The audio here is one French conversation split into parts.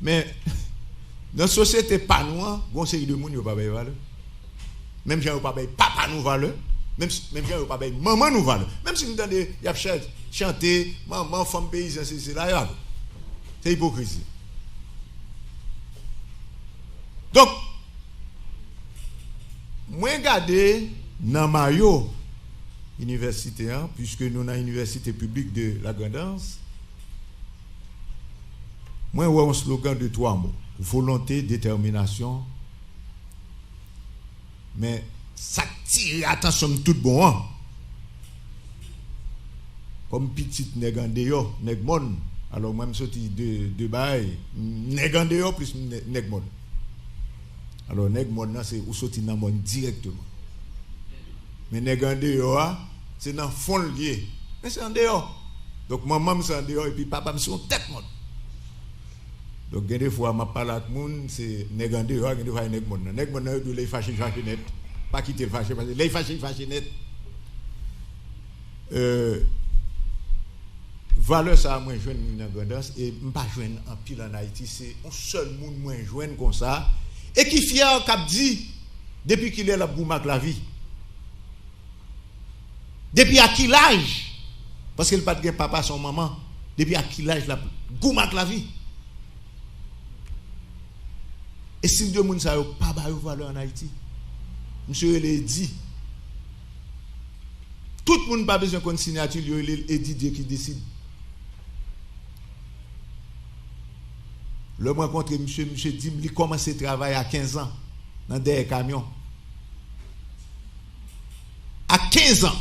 Mais dans la société pas noire, bon série de monde yo pas bail valeur. Même gens yo pas bail papa nous valeur, même gens yo pas bail maman nous valeur. Même si nous entendez y a chanter maman femme paysan c'est là. C'est hypocrisie. Donc moi regarder dans maillot université puisque nous dans l'université publique de la Grandance. Moi ouais un slogan de 3 mots: volonté, détermination. Mais ça tire attention tout bon hein? Comme petit nèg en dehors, nèg mon. Alors moi me sorti de bail, nèg en dehors plus nèg mon. Alors nèg mon là c'est ou sorti dans mon directement. Mais nèg en dehors c'est dans fond lié. Mais c'est en dehors. Donc maman me c'est en dehors et puis papa me c'est en tête mon. Donc des fois m'a parler avec moun c'est nèg en dehors, des fois nèg mon. Nèg mon là les fâcher net. Pas quitter le fâcher parce que les fâcher net. Valeur ça moins joindre dans Grandance et pas joindre en pile en Haïti, c'est un seul monde moins joindre comme ça et qui fier cap dit depuis qu'il est là Goumak la vie. Depuis à quel âge? Parce qu'il pas de papa son maman. Depuis à quel âge la Goumak la vie? Et si deux monde ça pas ba valeur en Haïti. Monsieur il dit tout le monde pas besoin de signature, il est Didier qui décide. Le moi rencontré monsieur dit il commence à travailler à 15 ans dans des camions. À 15 ans.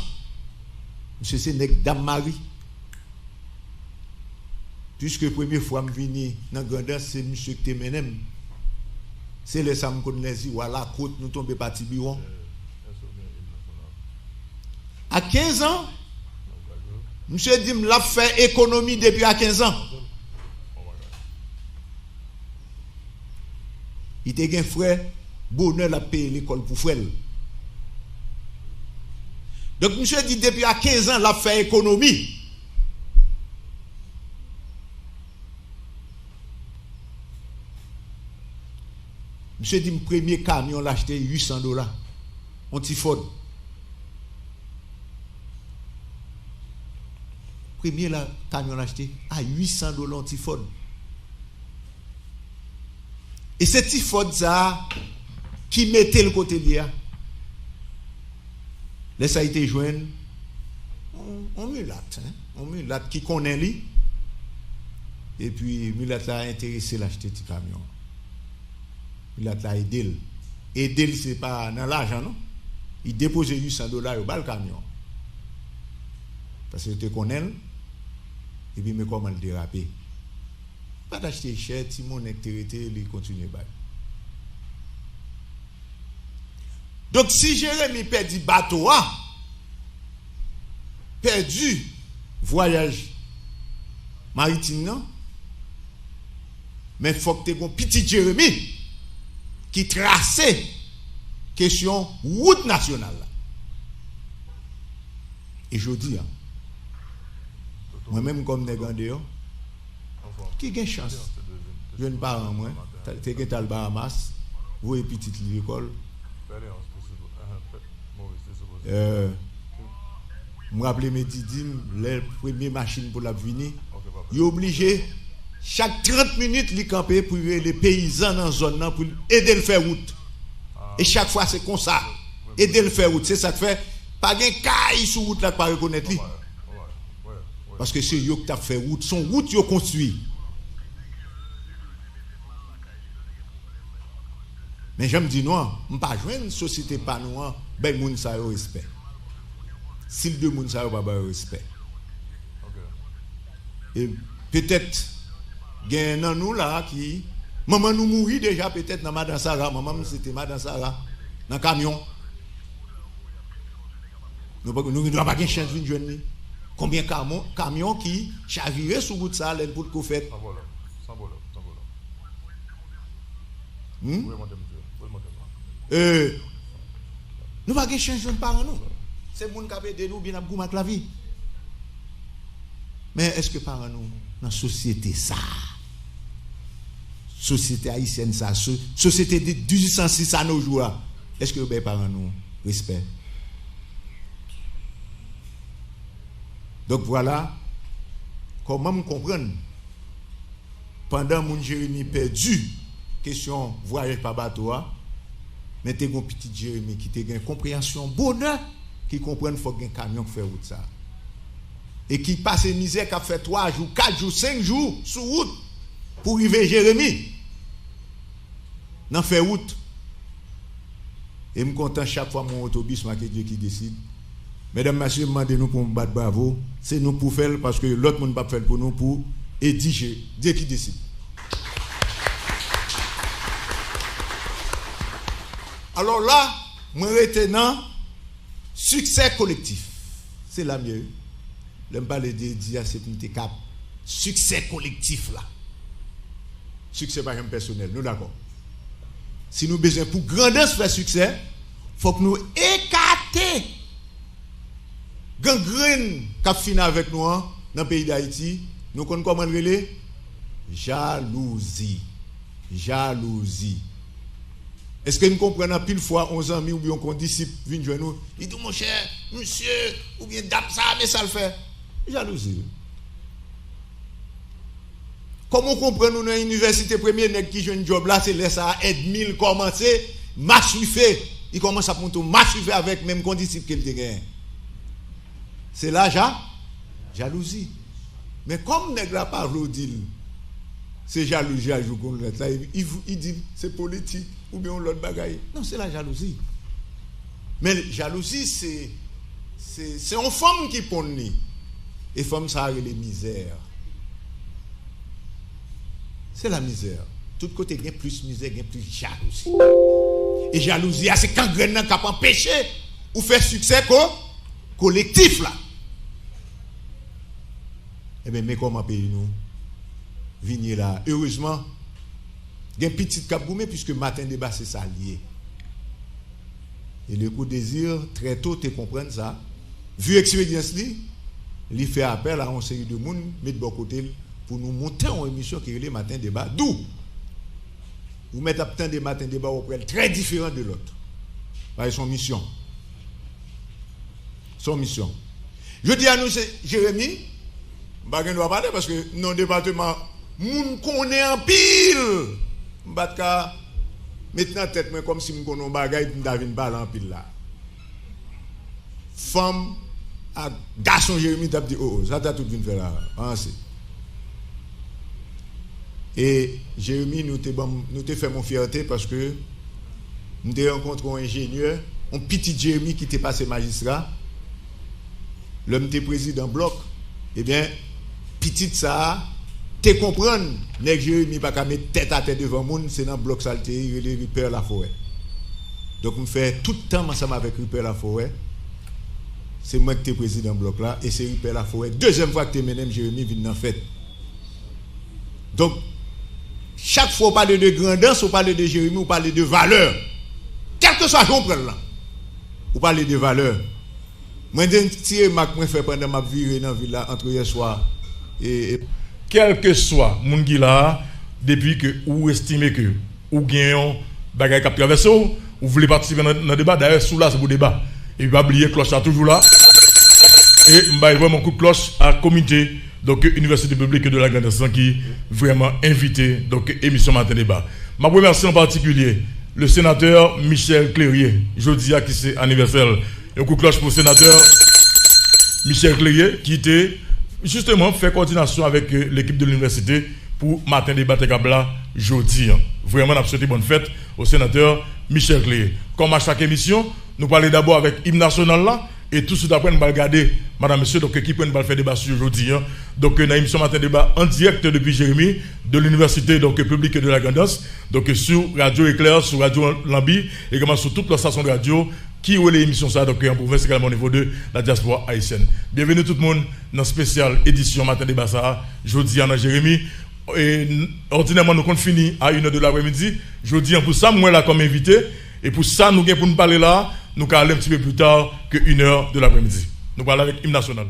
Monsieur c'est nèg dame Marie. Puisque première fois me venir dans Grandance c'est monsieur qui te menem. C'est le sam connaît voilà côte nous tomber parti biron. À 15 ans, monsieur dit l'a fait économie depuis à 15 ans. Il était un frère, bonheur l'a payé l'école pour frère. Donc monsieur dit depuis à 15 ans l'a fait économie. Monsieur dit, mon premier camion l'a acheté $800. On t'y Ford. Premier camion l'a acheté à $800 on t'y Ford. Et c'est petit Ford ça qui mettait le côté là. Là ça a été joint. On mulâtre, hein? On mulâtre qui connaît lui. Et puis mulâtre a intéressé l'acheter petit camion. Il a aidé. Aider, ce n'est pas dans l'argent, non? Il dépose $800 au bas le camion. Parce que tu connais, et puis, mais comment le déraper? Pas d'acheter cher, si mon activité, il continue. Donc, si Jérémie perdit bateau, perdu voyage maritime, non? Mais il faut que tu aies un petit Jérémie qui traçait question route nationale. Et je dis, moi-même comme négandéo, qui a une chance? Je ne parle pas moi, tu es à Bahamas, vous êtes petite l'école. Je me rappelle mes didim, les premières machines pour la venir, il est obligé. Chaque 30 minutes, il camper pour les paysans dans la zone pour aider le faire route. Et chaque fois, c'est comme ça. Aider le faire route. C'est ça que fait. Pas de caille sur route là pour reconnaître. Parce que c'est eux qui ont fait route. Son route, ils ont construit. Mais je me dis non, je ne pas jouer une société pas noire, ben moun sa yo respect. Si le deux moun sa yo pas respect. Et peut-être gen nan nous là qui maman nous mourit déjà peut-être dans Madame Sarah, maman c'était Madame Sarah dans camion. Nous ne doit pas gagner chance de joindre. Combien de camions qui chavirent sur route ça pour le fait. Nous pas gagner chance de parents nous. C'est moun qui aide nous bien à goumak la vie. Mais est-ce que parents nous dans la société ça société haïtienne, ça, société de 1806 à nos jours, est-ce que les parents nous respect? Donc voilà comment me comprendre. Pendant mon Jérémie perdu, question voyage par bateau, mais t'es un petit Jérémie qui te une compréhension bonheur, qui comprend qu'il faut un camion qui fait route ça. Et qui passe une misère qui a fait 3 jours, 4 jours, 5 jours sur route pour arriver Jérémie. N'en fait route. Et je suis content chaque fois mon autobus, c'est Dieu qui décide. Mesdames, messieurs, demandez-nous pour nous battre bravo. C'est nous pour faire parce que l'autre monde ne va pas faire pour nous pour édiger. Dieu qui décide. Alors là, moi retenant succès collectif. C'est la mieux. Je parle de dire c'est une cap. Succès collectif là. Succès par exemple personnel, nous d'accord. Si nous besoin pour grandeur faire succès, il faut que nous écarter gangrène qui finit avec nous dans le pays d'Haïti. Nous connaissons comment le relais? Jalousie. Jalousie. Est-ce que nous comprenons pile fois 11 amis ou bien qu'on disciple viennent joindre nous? Il dit mon cher, monsieur, ou bien dame ça, mais ça le fait. Jalousie. Comment comprenons nous dans l'université première nèg qui joue un job là, c'est là ça aide 1000 commencer, massifier. Il commence à monter massifier avec même condisciple qu'il te gagne. C'est là jalousie. Mais comme nèg la pas dit c'est jalousie à jour qu'on là, il dit c'est politique ou bien l'autre bagaille. Non, c'est la jalousie. Mais jalousie c'est une femme qui pond ni. Et femme ça a les misères. C'est la misère. Tout côté, il y a plus misère, il y a plus jalousie. Et jalousie, c'est quand il y a un empêcher ou faire succès collectif là. Eh bien, mais comment payer nous? Venir là. Heureusement, il y a un petit cap gourmet puisque matin débat c'est ça lié. Et le coup désir, très tôt, tu comprends ça. Vu l'expérience, il fait appel à une série de monde, mettre de bon côté pour nous monter en émission qui est le matin débat. D'où vous mettez à temps des matins débat auprès très différent de l'autre. Par son mission. Son mission. Je dis à nous, Jérémie, je ne dois pas parler parce que nos départements, nous connaissons en pile. Maintenant, tête comme si nous connaissons bagaille, nous avons une balle en pile là. Femme, garçon Jérémie, tu as dit, oh, ça t'a tout venu faire là. Et Jérémie, nous t'ai fait mon fierté parce que nous t'ai rencontré un ingénieur, un petit Jérémie qui t'est passé magistrat. L'homme t'est président bloc. Eh bien, petit ça, t'es comprendre, n'est Jérémie pas qu'à mettre tête à tête devant le monde, c'est dans le bloc saleté, il est Rupert la forêt. Donc, on fait tout le temps ensemble avec Rupert la forêt. C'est moi qui t'es président bloc là, et c'est Rupert la forêt. Deuxième fois que t'es mené, Jérémie vient dans la fête. Donc, chaque fois on parle de grandeur, on parle de Jérémie, on parle de valeur. Quel que soit qu'on prenne là, on parle de valeur. Moi, je tire ma fait pendant ma vie dans la ville là, entre hier soir et. Quel que soit mon qui là, depuis que vous estimez que vous gagnez bagage qui traverse, vous voulez participer dans le débat, d'ailleurs, sous là, c'est pour débat. Et pas oublier, cloche là toujours là. Et je vais vraiment coup de cloche à la comité, donc Université publique de la Grande qui vraiment invité, donc émission Matin Débat. Je remercie en particulier le sénateur Michel Clérier, jeudi qui c'est anniversaire. Et un coup de cloche pour le sénateur Michel Clérier, qui était justement fait coordination avec l'équipe de l'université pour Matin Débat Tekabla jeudi. Vraiment, on a souhaité bonne fête au sénateur Michel Clérier. Comme à chaque émission, nous parlons d'abord avec l'hymne national là, et tout de suite après, nous allons regarder, madame, monsieur, donc qui peut nous faire débat sur aujourd'hui. Donc, dans l'émission Matin Débat en direct depuis Jérémie, de l'université donc publique de la Grandance, donc sur Radio Éclair, sur Radio Lambi, et également sur toutes les stations de radio qui ont les émissions ça, donc en province également au niveau de la diaspora haïtienne. Bienvenue tout le monde dans la spéciale édition Matin Débat ça, jeudi en Jérémie. Et ordinairement, nous comptons finir à 1h de l'après-midi. Jeudi, pour ça, moi là comme invité, et pour ça, nous pour nous parler là, nous allons aller un petit peu plus tard que 1h de l'après-midi. Nous parlons avec l'hymne national.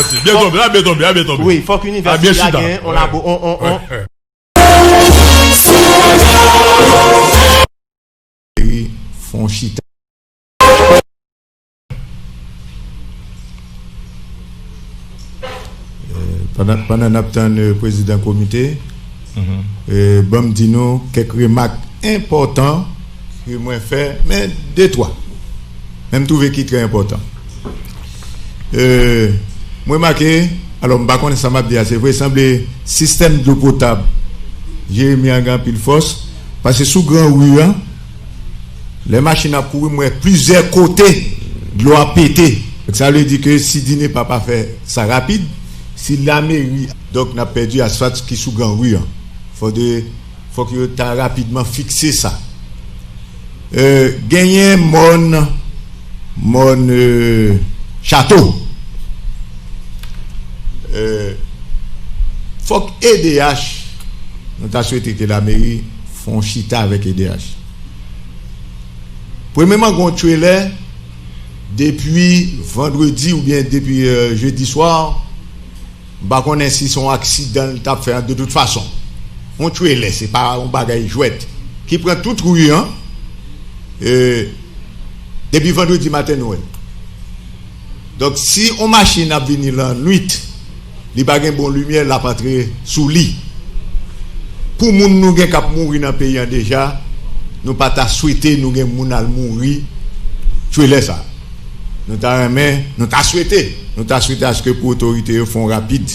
merci. Bien tombé, bien tombé, bien tombé. Oui, il faut qu'une université a gagné, on a font chita. Pendant le président comité, bon dit nous quelques remarques importantes que moi fait, mais deux trois. Même trouvé qui très important. Moi marqué, alors je ne sais pas si ça m'a dit, c'est vrai, semble système d'eau potable. J'ai mis en grand pile force parce que sous grand rue, les machines à courir moi plusieurs côtés de l'eau a pété. Ça veut dire que si dîner papa fait ça rapide, si la mairie donc n'a perdu asphalte qui sous grand rue, faut que tu rapidement fixé ça. Gagner mon château. Faut que EDH, nous avons souhaité que la mairie font chita avec EDH. Premièrement, on tué là depuis vendredi ou bien depuis jeudi soir. Bah qu'on a si son accident t'a fait de toute façon. On tué là, c'est pas un bagage jouette qui prend toute rue depuis vendredi matin Noël. Donc si on machine à venir la nuit, les bagages bon lumière la patrie sous lit. Pour moun nous gen k'ap mourir dans pays déjà, nous pas ta souhaité nous gen moun al mourir. Tu es ça. Nous t'a souhaité à ce que pour autorité font rapide.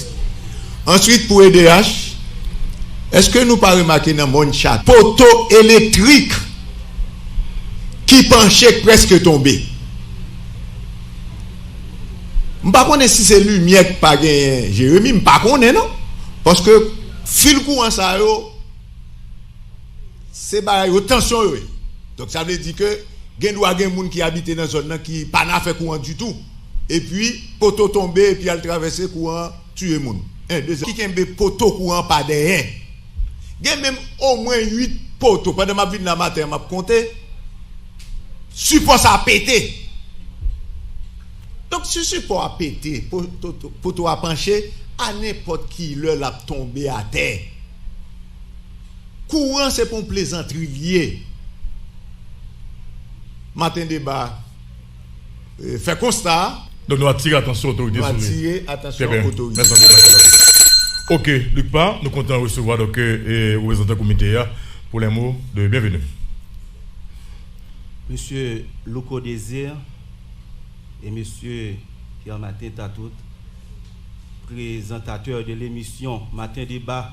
Ensuite pour EDH, est-ce que nous pas remarqué dans mon chat poteau électrique qui penchait presque tombé. Je ne sais pas si c'est lumière qui pas gagné Jérémy, je ne sais pas non parce que fil courant ça c'est ba tension donc ça veut dire que gen doit gen moun qui habite dans zone qui pas na fait courant du tout et puis poteau tombé et puis elle traverser courant tuer moun qui kembe poteau courant pas derrière gen même au moins 8 poteaux pendant ma vie dans matin m'a compté support ça a pété. Donc si support a pété poteau a penché à n'importe qui l'a tombé à terre. Courant c'est pour plaisanterie lié. Matin débat fait constat. Donc nous attirer attention aux autorités. Nous attirer attention aux autorités. Ok, Luc Pas, nous comptons recevoir donc représentant du comité pour les mots de bienvenue. Monsieur Loco Désir et Monsieur Pierre Martin Tatout, présentateur de l'émission Matin Débat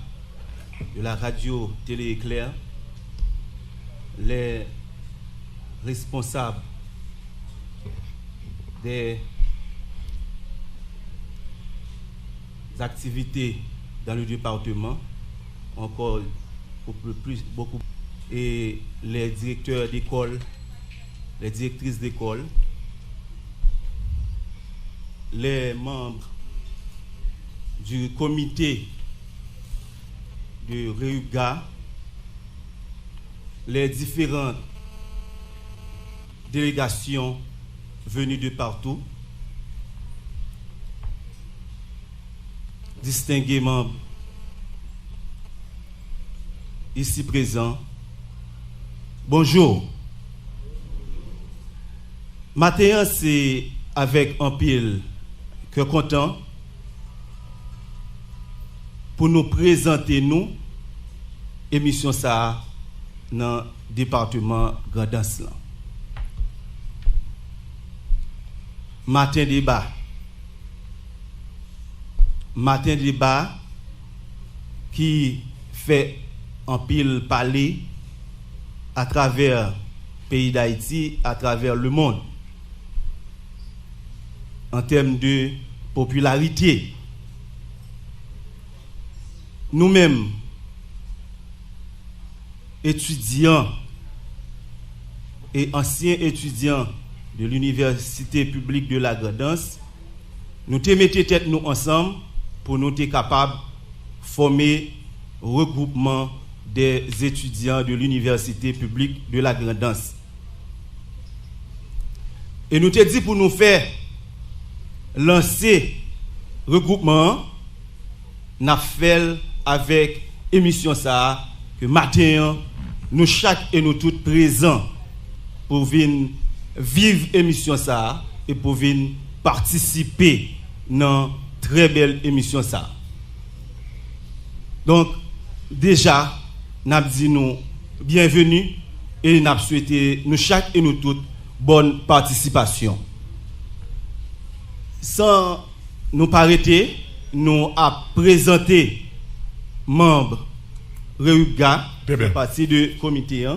de la radio Télé Éclair, les responsables des activités dans le département, encore beaucoup, et les directeurs d'école, les directrices d'école, les membres du comité de Réuga, les différentes délégations venues de partout, distingués membres ici présents, bonjour. Matin, c'est avec un pile que content pour nous présenter nous émission ça dans le département Grand-Anse. Matin débat qui fait un pile parler à travers le pays d'Haïti, à travers le monde en termes de popularité. Nous-mêmes, étudiants et anciens étudiants de l'Université publique de la Grande-Anse, nous te mettons tête nous ensemble pour nous être capables de former un regroupement des étudiants de l'Université publique de la Grande-Anse. Et nous te dit pour nous faire lancer regroupement n'a fait avec émission ça que matin nous chaque et nous toutes présents pour venir vivre émission ça et pour venir participer dans très belle émission ça. Donc déjà n'a dit nous bienvenue et n'a souhaité nous chaque et nous toutes bonne participation. Sans nous arrêter, nous a présenté membres Reubga, partie du comité.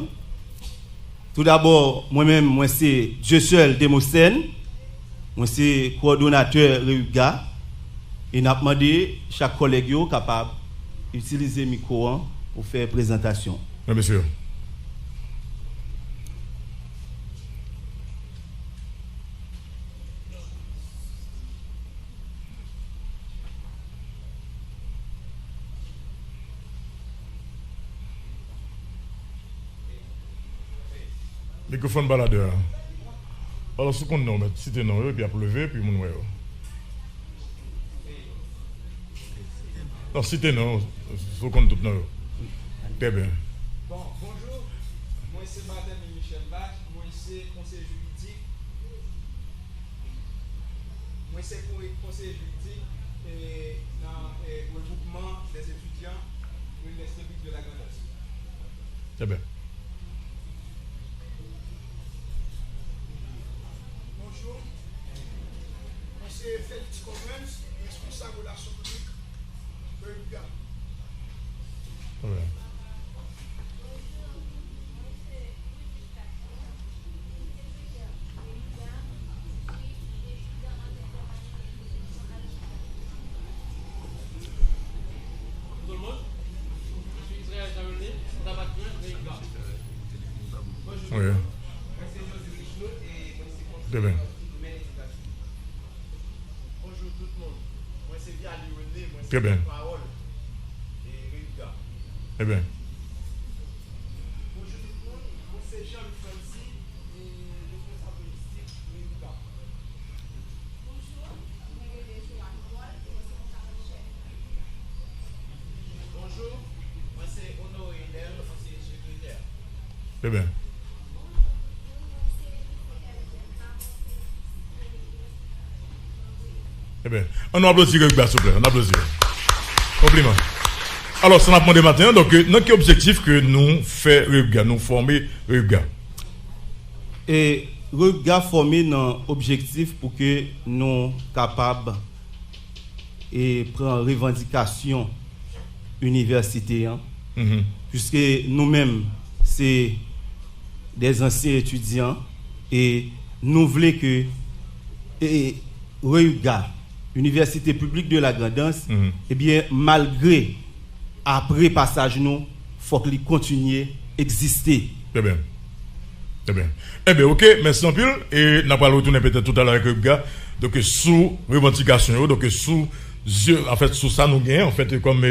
Tout d'abord, moi-même, moi c'est Josuel Demosène, moi c'est coordonnateur Reubga, et nous avons demandé chaque collègue capable d'utiliser le micro pour faire présentation. Oui, monsieur. Microphone baladeur. Alors, ce qu'on nomme, citez non, puis à lever, puis mon ouais. Non, citez non, ce qu'on tout non. Très bien. Bon, bonjour. Moi, c'est Martin Michel Bach. Moi, c'est conseiller juridique. Moi, c'est conseiller juridique dans le regroupement des étudiants de l'Université de la Grand'Est. Très bien. C'est Félix Commons, responsable de relations publiques de Reubga. Tout le monde, je suis Israël Javelin, rabatteur Reubga. Bonjour. Oui. Moi, c'est José Richelot et moi, c'est Très bien. Très bien. Très bien. Bonjour tout le monde, moi c'est Jean-Luc Francis, responsable politique de Reubga. Bonjour, bonjour, moi c'est Honoré Hélène, conseiller secrétaire. Très bien. Eh bien, on applaudit Reubga, s'il vous plaît. On applaudit. Compliment. Alors, ça n'a pas demandé matin. Donc, quel objectif que nous fait Reubga, nous former Reubga? Et Reubga formé un objectif pour que nous capables et prendre revendication université, puisque nous-mêmes c'est des anciens étudiants et nous voulons que Reubga, Université publique de la Grand'Est, eh bien, malgré, après passage, nous, il faut qu'il continue à exister. Très bien. Très bien. Eh bien, ok, merci en pile. Et nous allons retourner peut-être tout à l'heure avec Reubga. Donc, sous revendication, donc, sous ça, nous gagnons, en fait, comme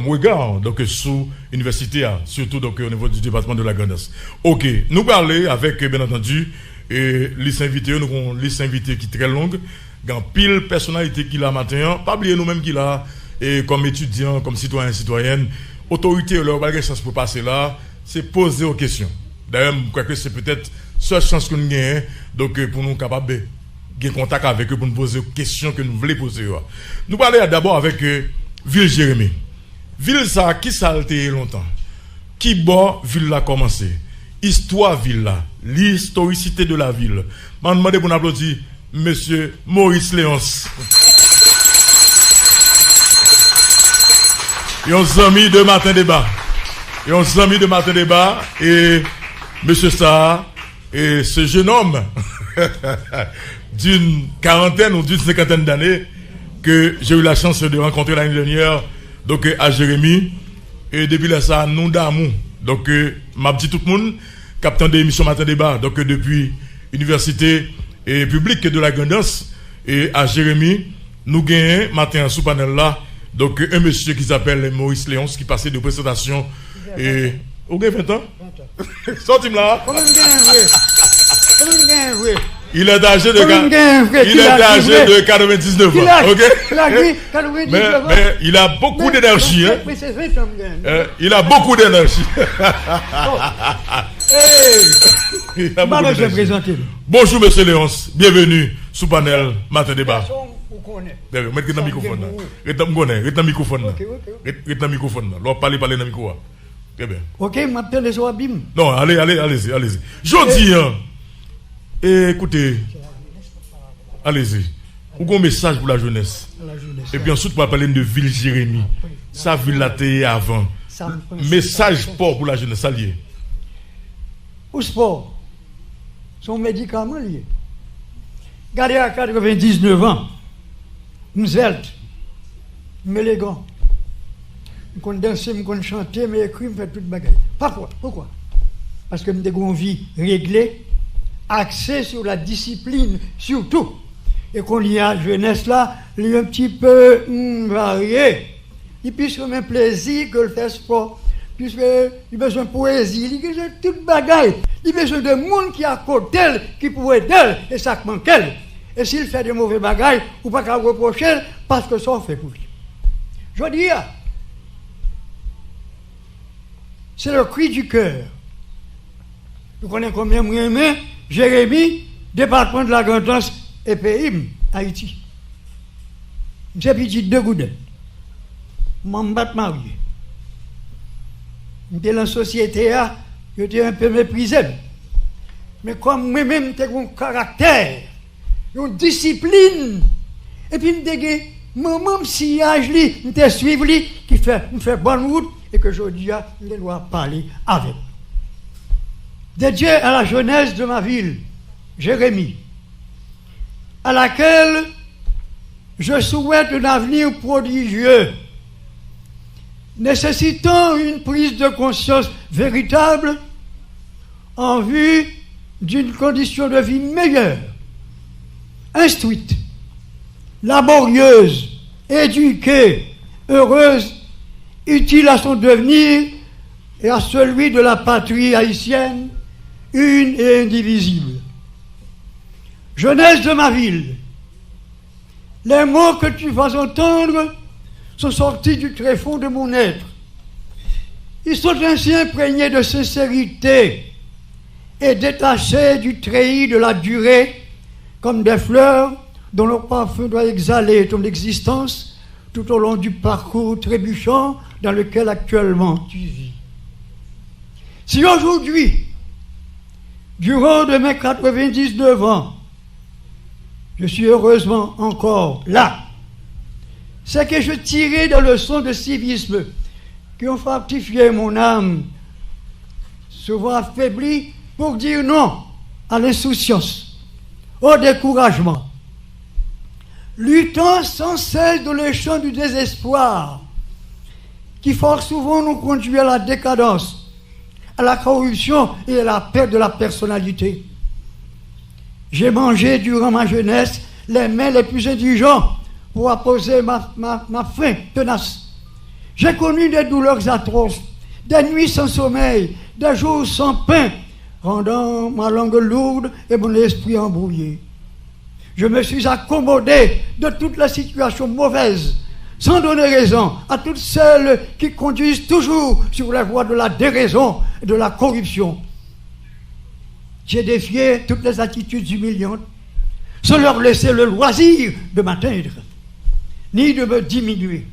regard, donc, sous université, surtout, donc, au niveau du département de la Grand'Est. Ok, nous parlons avec, bien entendu, liste invitée, nous avons une liste invitée qui est très longue. Grand pile personnalité qu'il a matin, pas oublier nous-mêmes qu'il a, et comme étudiant, comme citoyen, citoyenne, autorité, leur bagage chance pour passer là, c'est poser aux questions. D'ailleurs, je crois que c'est peut-être seule chance que nous gagnons, donc pour nous capables de contact avec eux, pour nous poser aux questions que nous voulons poser. Nous parlons d'abord avec Ville Jérémy. Ville ça, qui ça a été longtemps? Qui bon ville là commencé? Histoire ville là, l'historicité de la ville. Je vais demander pour nous applaudir Monsieur Maurice Léonce. Et on s'amie de Matin Débat. Et Monsieur Sarr, et ce jeune homme d'une quarantaine ou d'une cinquantaine d'années que j'ai eu la chance de rencontrer l'année dernière, donc à Jérémy. Et depuis là, ça, nous d'amour. Donc, m'a dit tout le monde, capitaine de l'émission Matin Débat, donc depuis l'université et publique de la Grand'Est et à Jérémy, nous gagnons matin sous panel là, donc un monsieur qui s'appelle Maurice Léonce qui passait de présentation et au gain 20 ans. Sorti là. Comment gagne Il est âgé de 99 ans. Ok? Mais il a beaucoup d'énergie. Hein? Il a beaucoup d'énergie. Bonjour, monsieur Léonce. Bienvenue sous panel Matin Débat. Mettez le microphone. Mettez le microphone. Mettez le microphone. Parlez dans le micro. Très bien. Ok, je m'appelle les Oabim. Non, allez-y. Je dis, écoutez, allez-y. Vous avez un message pour la jeunesse. Et puis ensuite, vous parler de Ville Jérémie. Ça, ville la télé avant. Message pour la jeunesse, allié. Au sport, son médicament lié. Gardez à 99 ans, m'zelt, m'élégant. Je danse, je chante, je écris, je fais toute bagaille. Pourquoi? Parce que je suis une vie réglée, axée sur la discipline, surtout. Et qu'on y a jeunesse là, il est un petit peu varié. Et puis, c'est un plaisir que le fait sport. Puisque il a besoin de poésie, il a besoin de toute bagaille. Il a besoin de monde qui a côté qui pourrait d'elle, et ça manque elle. Et s'il fait de mauvais bagailles, ou pas qu'à reprocher, parce que ça fait pour lui. Je dis, c'est le cri du cœur. Vous connaissez combien moi aimé Jérémie, département de la Grandance et pays, Haïti. J'ai petit deux goudins. M'en bat marié. J'étais dans la société, j'étais un peu méprisé. Mais comme moi-même, j'ai un caractère, une discipline, et puis moi-même, si je me suivre, qui fait bonne route, et que je dis, je dois parler avec. Dédié à la jeunesse de ma ville, Jérémie, à laquelle je souhaite un avenir prodigieux, nécessitant une prise de conscience véritable en vue d'une condition de vie meilleure, instruite, laborieuse, éduquée, heureuse, utile à son devenir et à celui de la patrie haïtienne, une et indivisible. Jeunesse de ma ville, les mots que tu vas entendre sont sortis du tréfonds de mon être. Ils sont ainsi imprégnés de sincérité et détachés du treillis de la durée, comme des fleurs dont le parfum doit exhaler ton existence tout au long du parcours trébuchant dans lequel actuellement tu vis. Si aujourd'hui, durant de mes 99 ans, je suis heureusement encore là, c'est que je tirais des leçons de civisme qui ont fortifié mon âme, souvent affaiblie, pour dire non à l'insouciance, au découragement, luttant sans cesse dans les champs du désespoir, qui fort souvent nous conduit à la décadence, à la corruption et à la perte de la personnalité. J'ai mangé durant ma jeunesse les mets les plus indigents pour apposer ma faim tenace. J'ai connu des douleurs atroces, des nuits sans sommeil, des jours sans pain, rendant ma langue lourde et mon esprit embrouillé. Je me suis accommodé de toutes les situations mauvaises, sans donner raison à toutes celles qui conduisent toujours sur la voie de la déraison et de la corruption. J'ai défié toutes les attitudes humiliantes, sans leur laisser le loisir de m'atteindre, ni de me diminuer.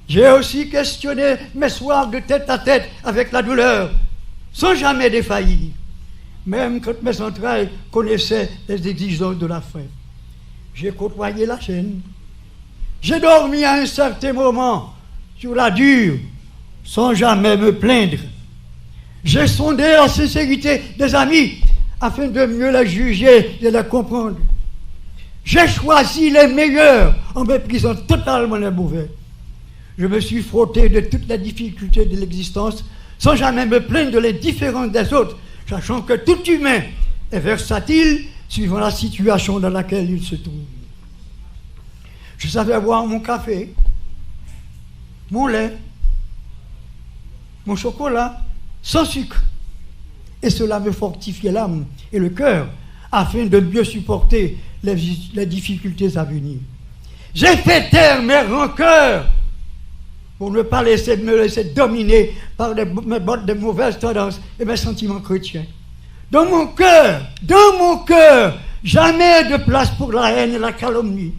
J'ai aussi questionné mes soirs de tête à tête avec la douleur, sans jamais défaillir, même quand mes entrailles connaissaient les exigences de la faim. J'ai côtoyé la chaîne. J'ai dormi à un certain moment sur la dure, sans jamais me plaindre. J'ai sondé la sincérité des amis afin de mieux la juger et la comprendre. J'ai choisi les meilleurs en méprisant totalement les mauvais. Je me suis frotté de toutes les difficultés de l'existence sans jamais me plaindre des différences des autres, sachant que tout humain est versatile suivant la situation dans laquelle il se trouve. Je savais boire mon café, mon lait, mon chocolat, sans sucre. Et cela me fortifiait l'âme et le cœur, afin de mieux supporter les difficultés à venir. J'ai fait taire mes rancœurs pour ne pas me laisser dominer par de mauvaises tendances et mes sentiments chrétiens. Dans mon cœur, jamais de place pour la haine et la calomnie.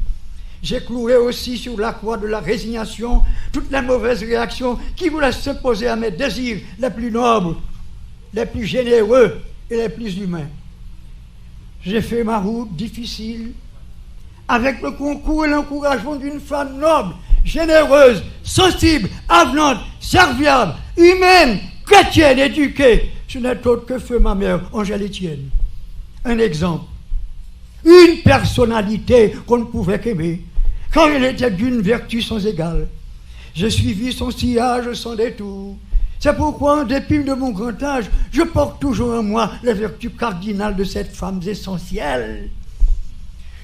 J'ai cloué aussi sur la croix de la résignation toutes les mauvaises réactions qui voulaient s'imposer à mes désirs les plus nobles, les plus généreux et les plus humains. J'ai fait ma route difficile avec le concours et l'encouragement d'une femme noble, généreuse, sensible, avenante, serviable, humaine, chrétienne, éduquée. Ce n'est autre que feu ma mère, Angèle Etienne. Un exemple. Une personnalité qu'on ne pouvait qu'aimer, car elle était d'une vertu sans égale. J'ai suivi son sillage sans détour. C'est pourquoi, en dépit de mon grand âge, je porte toujours en moi les vertus cardinales de cette femme essentielle.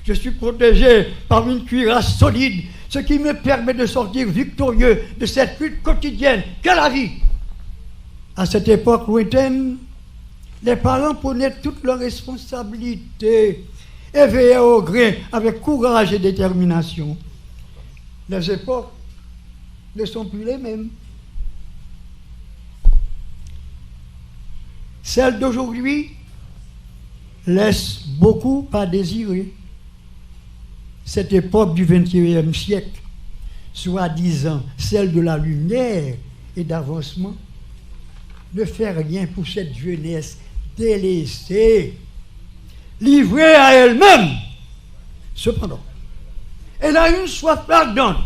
Je suis protégé par une cuirasse solide, ce qui me permet de sortir victorieux de cette lutte quotidienne qu'est la vie. À cette époque lointaine, les parents prenaient toutes leurs responsabilités et veillaient au grain avec courage et détermination. Les époques ne sont plus les mêmes. Celles d'aujourd'hui laissent beaucoup à désirer. Cette époque du XXIe siècle, soi-disant celle de la lumière et d'avancement, ne fait rien pour cette jeunesse délaissée, livrée à elle-même. Cependant, elle a une soif ardente,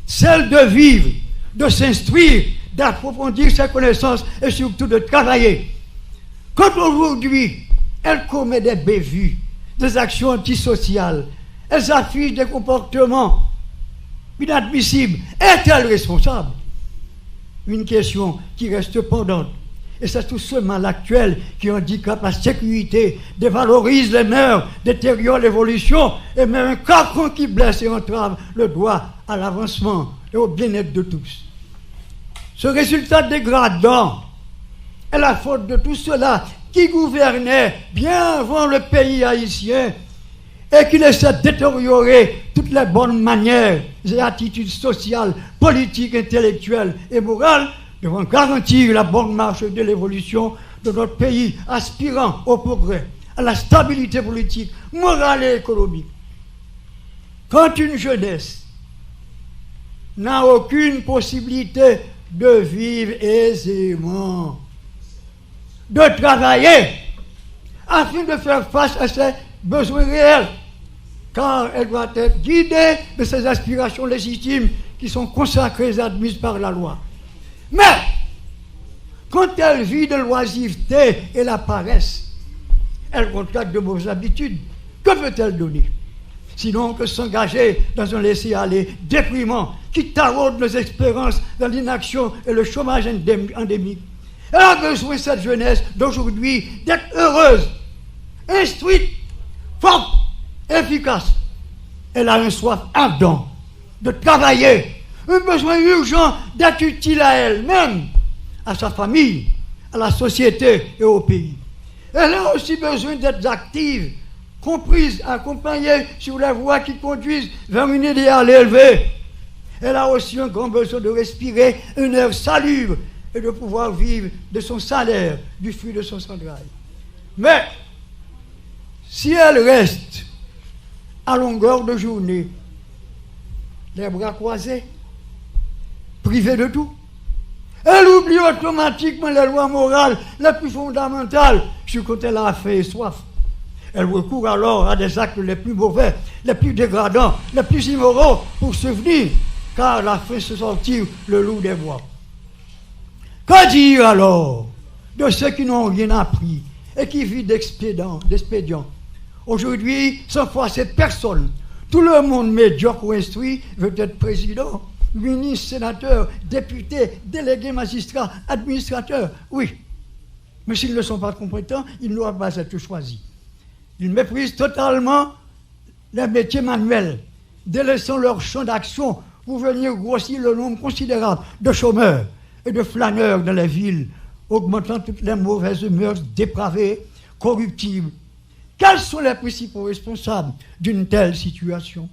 celle de vivre, de s'instruire, d'approfondir ses connaissances et surtout de travailler. Quand aujourd'hui, elle commet des bévues, des actions antisociales, elle affiche des comportements inadmissibles, est-elle responsable? Une question qui reste pendante. Et c'est tout ce mal actuel qui handicape la sécurité, dévalorise les mœurs, détériore l'évolution et met un carcan qui blesse et entrave le droit à l'avancement et au bien-être de tous. Ce résultat dégradant est la faute de tout cela qui gouvernait bien avant le pays haïtien et qui laissait détériorer toutes les bonnes manières et attitudes sociales, politiques, intellectuelles et morales devant garantir la bonne marche de l'évolution de notre pays, aspirant au progrès, à la stabilité politique, morale et économique. Quand une jeunesse n'a aucune possibilité de vivre aisément, de travailler, afin de faire face à ses besoins réels, car elle doit être guidée de ses aspirations légitimes qui sont consacrées et admises par la loi. Mais, quand elle vit de l'oisiveté et la paresse, elle contracte de mauvaises habitudes. Que peut-elle donner? Sinon que s'engager dans un laisser-aller déprimant qui taraude nos espérances dans l'inaction et le chômage endémique. Elle a besoin, cette jeunesse d'aujourd'hui, d'être heureuse, instruite, forte, efficace. Elle a un soif ardent de travailler, un besoin urgent d'être utile à elle-même, à sa famille, à la société et au pays. Elle a aussi besoin d'être active, comprise, accompagnée sur les voies qui conduisent vers un idéal élevé. Elle a aussi un grand besoin de respirer un air salubre et de pouvoir vivre de son salaire, du fruit de son travail. Mais, si elle reste à longueur de journée, les bras croisés, privée de tout, elle oublie automatiquement les lois morales les plus fondamentales sur quoi elle a faim et soif. Elle recourt alors à des actes les plus mauvais, les plus dégradants, les plus immoraux pour souvenir, car elle a fait se sortir le loup des bois. Que dire alors de ceux qui n'ont rien appris et qui vivent d'expédients? Aujourd'hui, sans froisser personne, tout le monde médiocre ou instruit veut être président, ministre, sénateur, député, délégué, magistrat, administrateur. Oui, mais s'ils ne sont pas compétents, ils ne doivent pas être choisis. Ils méprisent totalement les métiers manuels, délaissant leur champ d'action pour venir grossir le nombre considérable de chômeurs et de flâneurs dans les villes, augmentant toutes les mauvaises mœurs dépravées, corruptibles, Quels sont les principaux responsables d'une telle situation?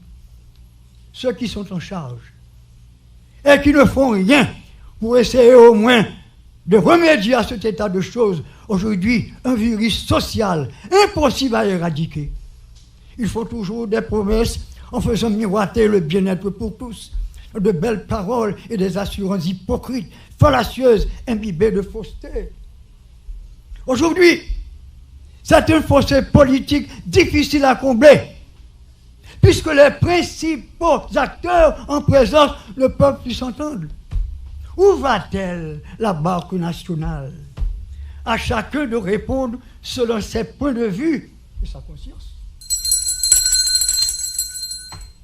Ceux qui sont en charge et qui ne font rien pour essayer au moins de remédier à cet état de choses. Aujourd'hui, un virus social impossible à éradiquer. Il faut toujours des promesses en faisant miroiter le bien-être pour tous, de belles paroles et des assurances hypocrites, fallacieuses, imbibées de fausseté. Aujourd'hui, c'est un fossé politique difficile à combler, puisque les principaux acteurs en présence ne peuvent plus s'entendre. Où va-t-elle la barque nationale? À chacun de répondre selon ses points de vue et sa conscience.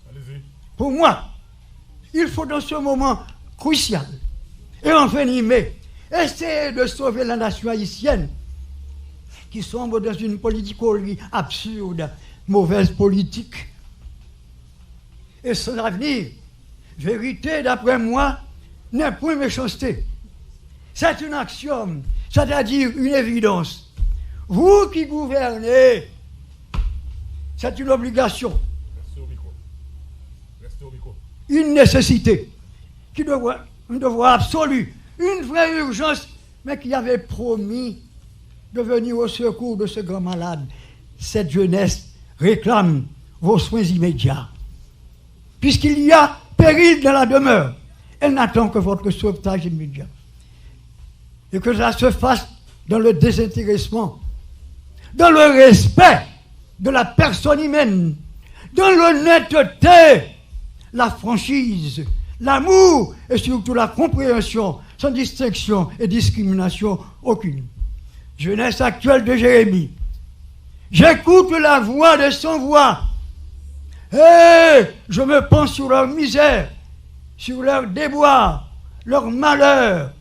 Allez-y. Pour moi, il faut dans ce moment crucial et envenimé essayer de sauver la nation haïtienne qui sombre dans une politique absurde, mauvaise politique. Et son avenir, vérité d'après moi, n'est point méchanceté. C'est un axiome, c'est-à-dire une évidence. Vous qui gouvernez, c'est une obligation. Restez au micro. Restez au micro. Une nécessité, un devoir absolu, une vraie urgence, mais qui avait promis de venir au secours de ce grand malade. Cette jeunesse réclame vos soins immédiats. Puisqu'il y a péril dans la demeure, elle n'attend que votre sauvetage immédiat. Et que ça se fasse dans le désintéressement, dans le respect de la personne humaine, dans l'honnêteté, la franchise, l'amour et surtout la compréhension, sans distinction et discrimination aucune. Jeunesse actuelle de Jérémie, j'écoute la voix de son voix. Et je me penche sur leur misère, sur leur déboire, leur malheur,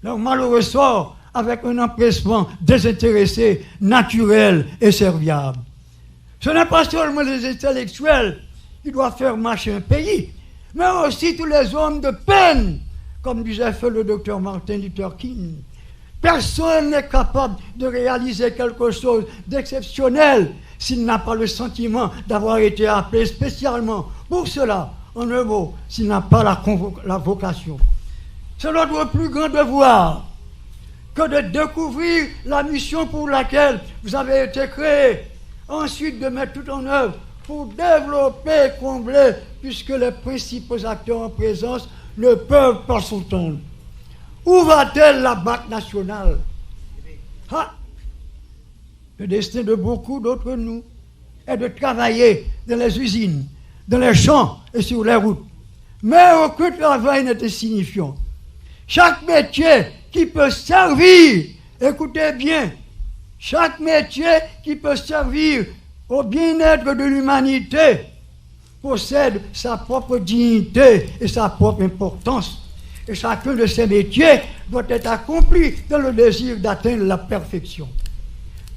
leur malheureux sort, avec un empressement désintéressé, naturel et serviable. Ce n'est pas seulement les intellectuels qui doivent faire marcher un pays, mais aussi tous les hommes de peine, comme disait le docteur Martin Luther King. Personne n'est capable de réaliser quelque chose d'exceptionnel s'il n'a pas le sentiment d'avoir été appelé spécialement pour cela. En un mot, s'il n'a pas la vocation. C'est notre plus grand devoir que de découvrir la mission pour laquelle vous avez été créé. Ensuite, de mettre tout en œuvre pour développer, combler, puisque les principaux acteurs en présence ne peuvent pas s'entendre. Où va-t-elle la barque nationale? Le destin de beaucoup d'entre nous est de travailler dans les usines, dans les champs et sur les routes. Mais aucun travail n'est insignifiant. Chaque métier qui peut servir, écoutez bien, chaque métier qui peut servir au bien-être de l'humanité possède sa propre dignité et sa propre importance. Et chacun de ces métiers doit être accompli dans le désir d'atteindre la perfection.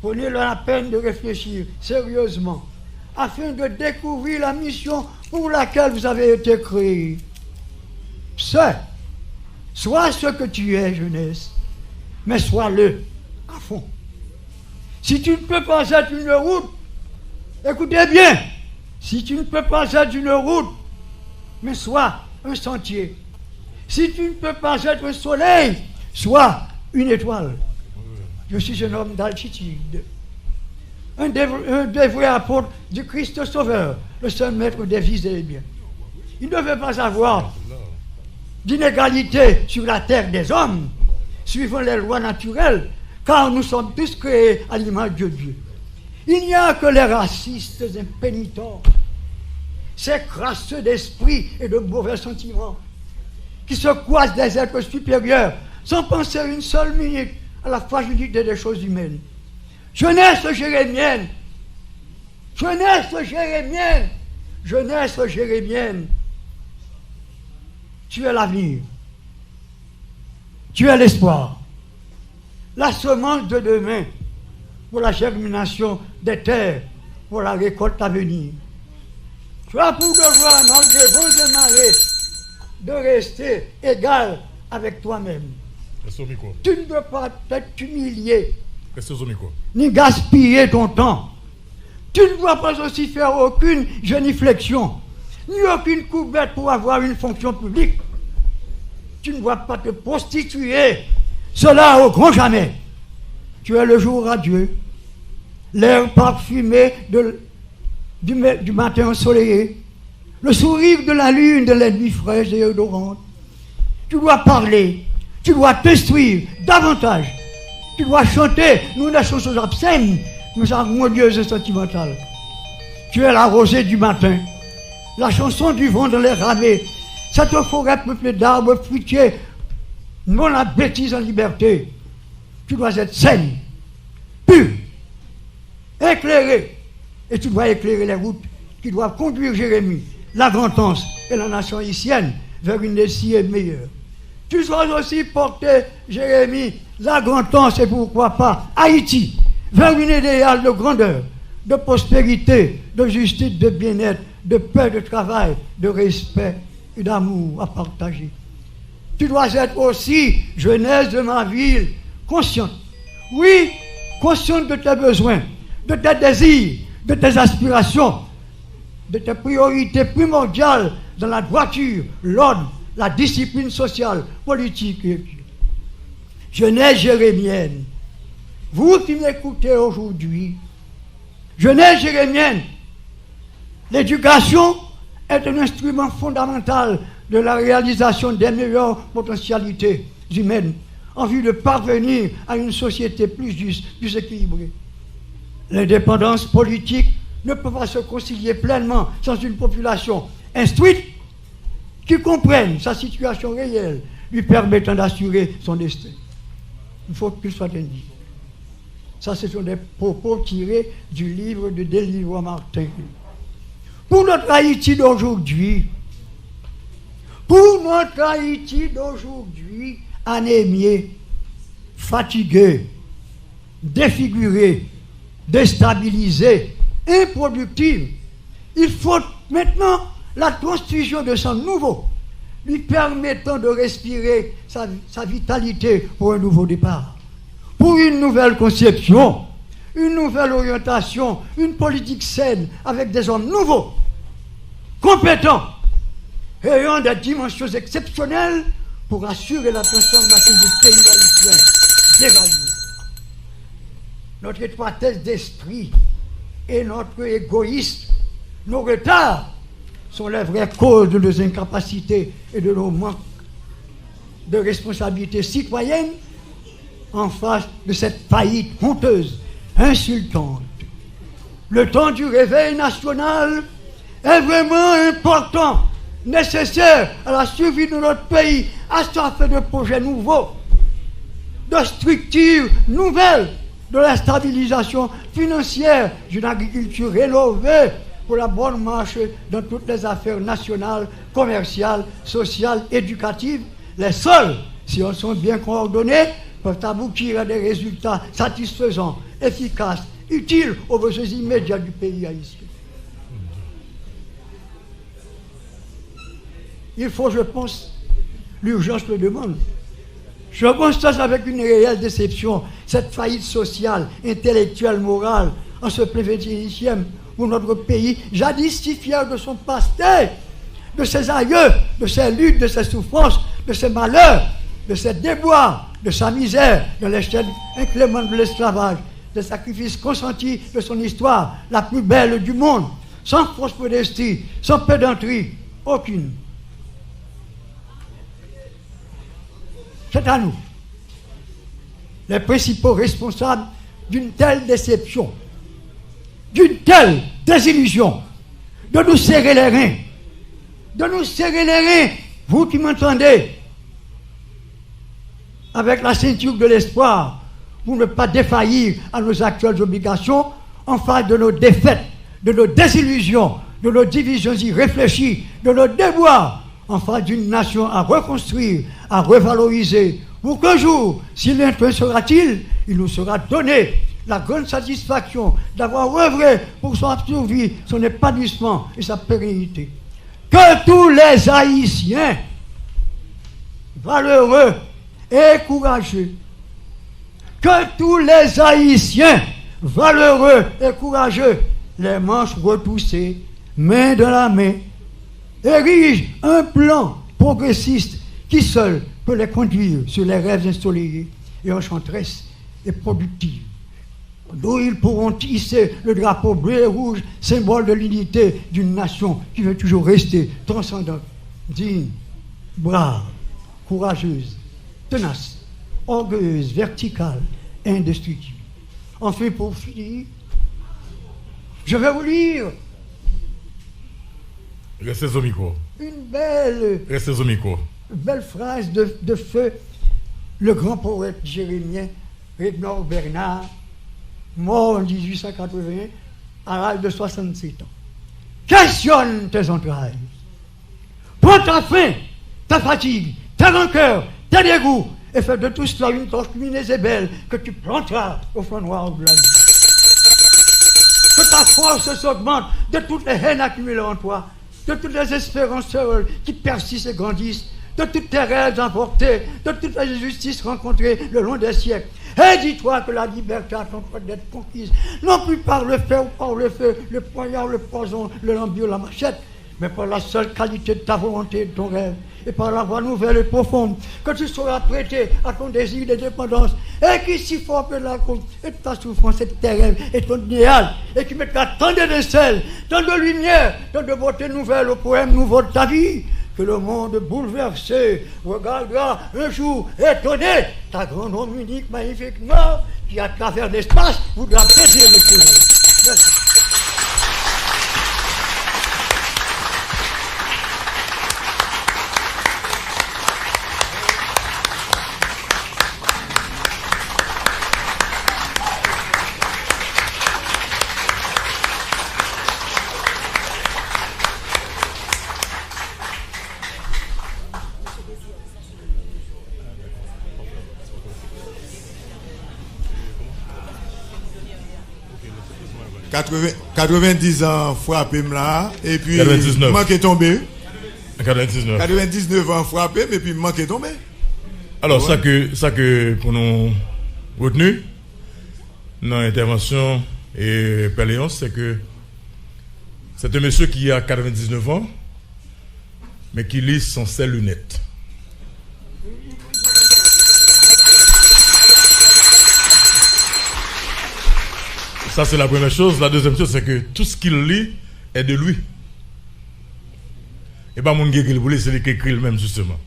Prenez la peine de réfléchir sérieusement afin de découvrir la mission pour laquelle vous avez été créé. Sois ce que tu es, jeunesse, mais sois-le à fond. Si tu ne peux pas être une route, écoutez bien, si tu ne peux pas être une route, mais sois un sentier. Si tu ne peux pas être un soleil, sois une étoile. Je suis un homme d'altitude, un dévoué apôtre du Christ Sauveur, le seul maître des vies et des biens. Il ne devait pas avoir d'inégalité sur la terre des hommes, suivant les lois naturelles, car nous sommes tous créés à l'image de Dieu. Il n'y a que les racistes impénitents, ces crasseux d'esprit et de mauvais sentiments, qui se croisent des êtres supérieurs, sans penser une seule minute à la fragilité des choses humaines. Jeunesse jérémienne, jeunesse jérémienne, jeunesse jérémienne, tu es l'avenir, tu es l'espoir, la semence de demain pour la germination des terres, pour la récolte à venir. Tu as pour devoir, malgré vents et marées, de rester égal avec toi-même. Tu ne dois pas t'humilier ni gaspiller ton temps. Tu ne dois pas aussi faire aucune génuflexion, ni aucune courbette pour avoir une fonction publique. Tu ne dois pas te prostituer, cela au grand jamais. Tu es le jour radieux, l'air parfumé du matin ensoleillé, le sourire de la lune de la nuit fraîche et odorante. Tu dois parler, tu dois t'instruire davantage. Tu dois chanter, nous des chansons obscènes, mais harmonieuses et sentimentales. Tu es la rosée du matin, la chanson du vent dans les ramées, cette forêt peuplée d'arbres fruitiers, non la bêtise en liberté. Tu dois être saine, pure, éclairée, et tu dois éclairer les routes qui doivent conduire Jérémie, la Grande-Anse et la nation haïtienne vers une destinée meilleure. Tu dois aussi porter Jérémie, la Grande-Anse et pourquoi pas Haïti, vers une idéal de grandeur, de prospérité, de justice, de bien-être, de paix, de travail, de respect et d'amour à partager. Tu dois être aussi, jeunesse de ma ville, consciente. Oui, consciente de tes besoins, de tes désirs, de tes aspirations, de tes priorités primordiales dans la droiture, l'ordre, la discipline sociale, politique et jeunesse jérémienne. Vous qui m'écoutez aujourd'hui, jeunesse jérémienne, l'éducation est un instrument fondamental de la réalisation des meilleures potentialités humaines en vue de parvenir à une société plus juste, plus équilibrée. L'indépendance politique ne peut pas se concilier pleinement sans une population instruite qui comprenne sa situation réelle, lui permettant d'assurer son destin. Il faut qu'il soit indiqué. Ça, ce sont des propos tirés du livre de Délivre Martin. Pour notre Haïti d'aujourd'hui, anémié, fatigué, défiguré, déstabilisé, improductible, il faut maintenant la transfusion de sang nouveau, lui permettant de respirer sa vitalité pour un nouveau départ, pour une nouvelle conception, une nouvelle orientation, une politique saine avec des hommes nouveaux, compétents, ayant des dimensions exceptionnelles pour assurer la transformation du pays haïtien dévalué. Notre étroitesse d'esprit et notre égoïsme, nos retards, sont les vraies causes de nos incapacités et de nos manques de responsabilité citoyenne en face de cette faillite honteuse, insultante. Le temps du réveil national est vraiment important, nécessaire à la survie de notre pays, à ça fait de projets nouveaux, de structures nouvelles, de la stabilisation financière d'une agriculture rénovée pour la bonne marche dans toutes les affaires nationales, commerciales, sociales, éducatives. Les seuls, si elles sont bien coordonnées, peuvent aboutir à des résultats satisfaisants, efficaces, utiles aux besoins immédiats du pays haïtien. Il faut, je pense, l'urgence le demande. Je constate avec une réelle déception cette faillite sociale, intellectuelle, morale, en ce plein 21e, où notre pays, jadis si fier de son passé, de ses aïeux, de ses luttes, de ses souffrances, de ses malheurs, de ses déboires, de sa misère, de l'échelle inclémente de l'esclavage, des sacrifices consentis de son histoire, la plus belle du monde, sans fausse modestie, sans pédanterie, aucune. C'est à nous, les principaux responsables d'une telle déception, d'une telle désillusion, de nous serrer les reins. De nous serrer les reins, vous qui m'entendez, avec la ceinture de l'espoir, pour ne pas défaillir à nos actuelles obligations en face de nos défaites, de nos désillusions, de nos divisions irréfléchies, de nos déboires, en face d'une nation à reconstruire, à revaloriser, pour qu'un jour, si l'intrain sera-t-il, il nous sera donné la grande satisfaction d'avoir œuvré pour son survie, son épanouissement et sa pérennité. Que tous les Haïtiens, valeureux et courageux, que tous les Haïtiens, valeureux et courageux, les manches retroussées, main dans la main, érigent un plan progressiste qui seul peut les conduire sur les rêves ensoleillés et enchanteresses et productives, d'où ils pourront tisser le drapeau bleu et rouge, symbole de l'unité d'une nation qui veut toujours rester transcendante, digne, brave, courageuse, tenace, orgueilleuse, verticale, indestructible. Enfin, pour finir, je vais vous lire Restez au micro. une belle phrase de feu le grand poète jérémien Edmond Bernard, mort en 1881 à l'âge de 67 ans. Questionne tes entrailles. Prends ta faim, ta fatigue, ta rancœur, tes dégoûts, et fais de tout cela une torche lumineuse et belle que tu planteras au fond noir de la nuit. Que ta force s'augmente de toutes les haines accumulées en toi, de toutes les espérances seules qui persistent et grandissent, de toutes tes rêves emportés, de toutes les injustices rencontrées le long des siècles. Et dis-toi que la liberté attend d'être conquise, non plus par le fer ou par le feu, le poignard, le poison, le lambeau, la machette, mais par la seule qualité de ta volonté et de ton rêve, et par la voie nouvelle et profonde que tu seras prêté à ton désir de dépendance, et qui s'y forme la cause et ta souffrance et tes rêves et ton idéal, et qui mettra tant d'étincelles, tant de lumière, tant de beauté nouvelle au poème nouveau de ta vie, que le monde bouleversé regardera un jour étonné ta grande homme unique, magnifique mort, qui à travers l'espace voudra baiser le soleil. Merci. « 90 ans frappé là, et puis 99. manqué tombé. 99 ans frappé, mais puis manqué tombé. Alors, ouais. ça que pour nous retenu dans l'intervention et Péléance, c'est que c'est un monsieur qui a 99 ans, mais qui lit sans ses lunettes. Ça, c'est la première chose. La deuxième chose, c'est que tout ce qu'il lit est de lui. Et pas mon gars qui le voulait, c'est lui qui écrit lui-même, justement.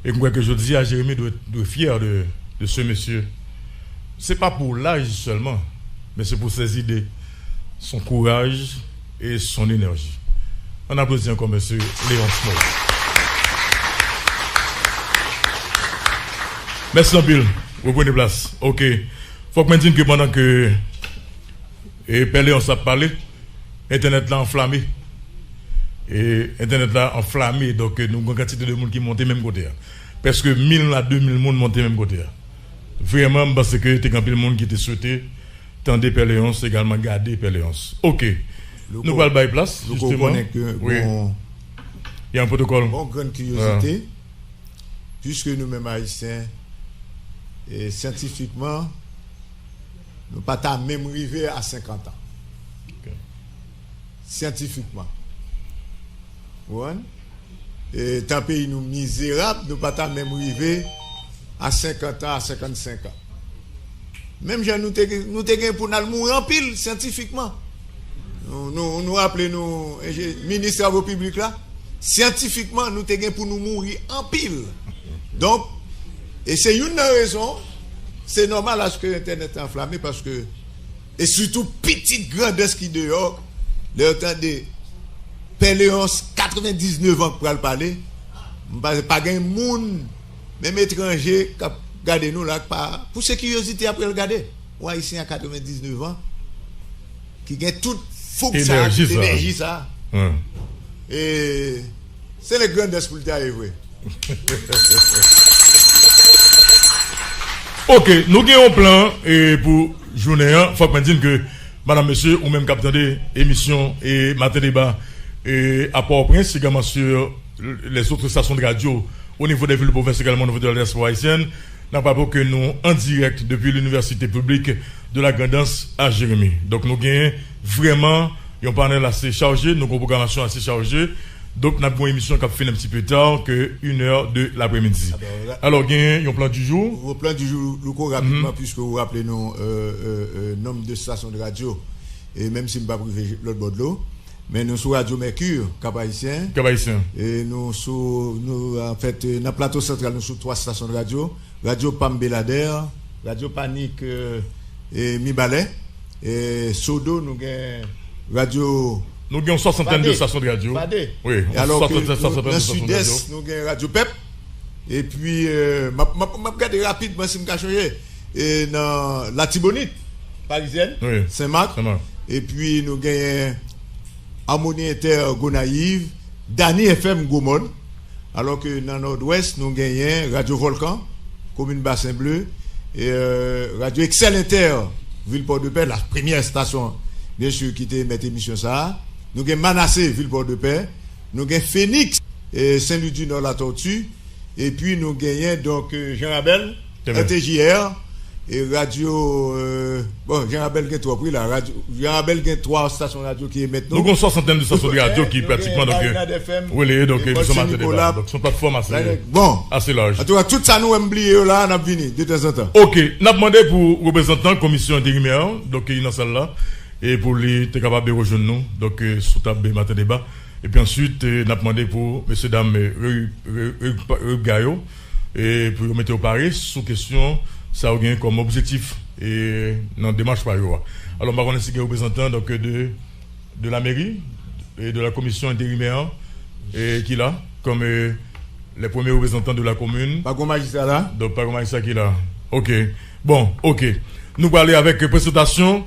Et moi, que je dis à Jérémie doit être fier de ce monsieur. C'est pas pour l'âge seulement, mais c'est pour ses idées, son courage et son énergie. On applaudit encore monsieur Léon Small. Merci Bill. Vous prenez place. Ok. Faut que je dise que pendant que Péléon s'est parlé, Internet là enflammé. Et Internet là enflammé, donc nous avons une quantité de monde qui monte même côté. Parce que 1000 à 2000 monde montent même côté. Vraiment, parce que il y a un peu de monde qui était souhaité tendre Péléon, également garder Péléon. Ok. Nous allons faire place. Justement. Oui. Il y a un protocole. Bon, grande curiosité. Puisque nous-mêmes haïtiens, et scientifiquement, nous ne pas même arrivé à 50 ans. Okay. Scientifiquement. Ouais. Et tant pays nous misérables, nous ne pas même arrivé à 50 ans, à 55 ans. Même si nous avons pour nous mourir en pile, scientifiquement. Nous rappelons, nous, ministre des Travaux publics là, scientifiquement, nous avons pour nous mourir en pile. Donc, et c'est une raison. C'est normal à ce que Internet est enflammé parce que, et surtout petite grandesse qui dehors, le temps de Péléon 99 ans pour le parler, pas de monde, même étranger, qui regarde nous là, pour sa curiosité après le regarder. Moi ici à 99 ans, qui a toute fougue ça, énergie ça. Et c'est le grandesse pour le arriver. Ok, nous avons un plan et pour journée 1, il faut que je dise que madame, monsieur, ou même capitaine de émission et matin débat et à Port-au-Prince, également sur les autres stations de radio au niveau des villes provinces, également au niveau de la diaspora haïtienne, n'a pas que nous en direct depuis l'université publique de la Grandance à Jérémy. Donc nous gagnons vraiment un panel assez chargé, nos programmations assez chargées. Donc nous avons une émission qui a fait un petit peu tard que 1h de l'après-midi. Alors gagnons un plan du jour. Au plan du jour, nous rapidement puisque vous rappelez nous nombre de stations de radio et même si nous pas privé l'autre bord de l'eau. Mais nous sur Radio Mercure, Cap-Haïtien. Et nous en fait dans le plateau central nous sur 3 stations de radio, Radio Pam Belader, Radio Panique et Mibalais et Sodo nous gagne Radio nous avons 60 de stations de radio. Oui, alors dans le sud-est nous gagne Radio Pep et puis m'a regarder rapidement si me changer et dans la Tibonite parisienne, Saint-Marc et puis nous gagne Harmonie Inter Gonaïve, Dani FM Gaumont, alors que dans le nord-ouest, nous gagnons Radio Volcan, Commune Bassin Bleu, et Radio Excel Inter, Ville-Port-de-Paix, la première station, bien sûr, qui était mettre émission ça. Nous gagnons Manassé, Ville-Port-de-Paix, nous gagnons Phoenix, Saint-Louis-du-Nord, la Tortue, et puis nous gagnons donc Jean-Abel, RTJR, et radio Jean-Abel qui est 3 prix là, radio Jean-Abel qui est 3 stations radio qui émettent nous. Donc on 60 de stations de radio qui pratiquement donc oui donc ils sont là donc son plateforme assez large. En tout cas tout ça nous oublier là on a venu de temps en temps. OK, n'a demandé pour représentant commission intérimaire donc il est dans salle là et pour lui être capable de rejoindre nous donc sous table matin débat et puis ensuite n'a demandé pour messieurs dames Gayo et pour mettre au pari sous question ça a gagné comme objectif et dans démarche par eux. Alors, on va connaître les représentants donc, de la mairie et de la commission intérimaire et qui là, comme les premiers représentants de la commune. Pas comme magistrat là. Donc, pas comme magistrat qui là. OK. Bon, OK. Nous allons aller avec présentation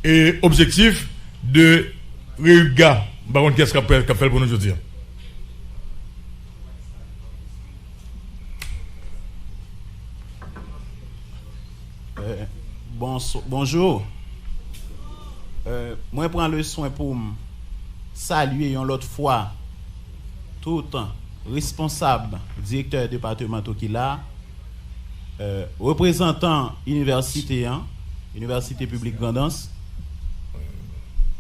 et objectif de Réuga. Par contre, qu'est-ce qu'a fait pour nous aujourd'hui? Bonjour. Moi, je prends le soin pour saluer une autre fois tout responsable, directeur départemental qui là, représentant université, université publique Grandance,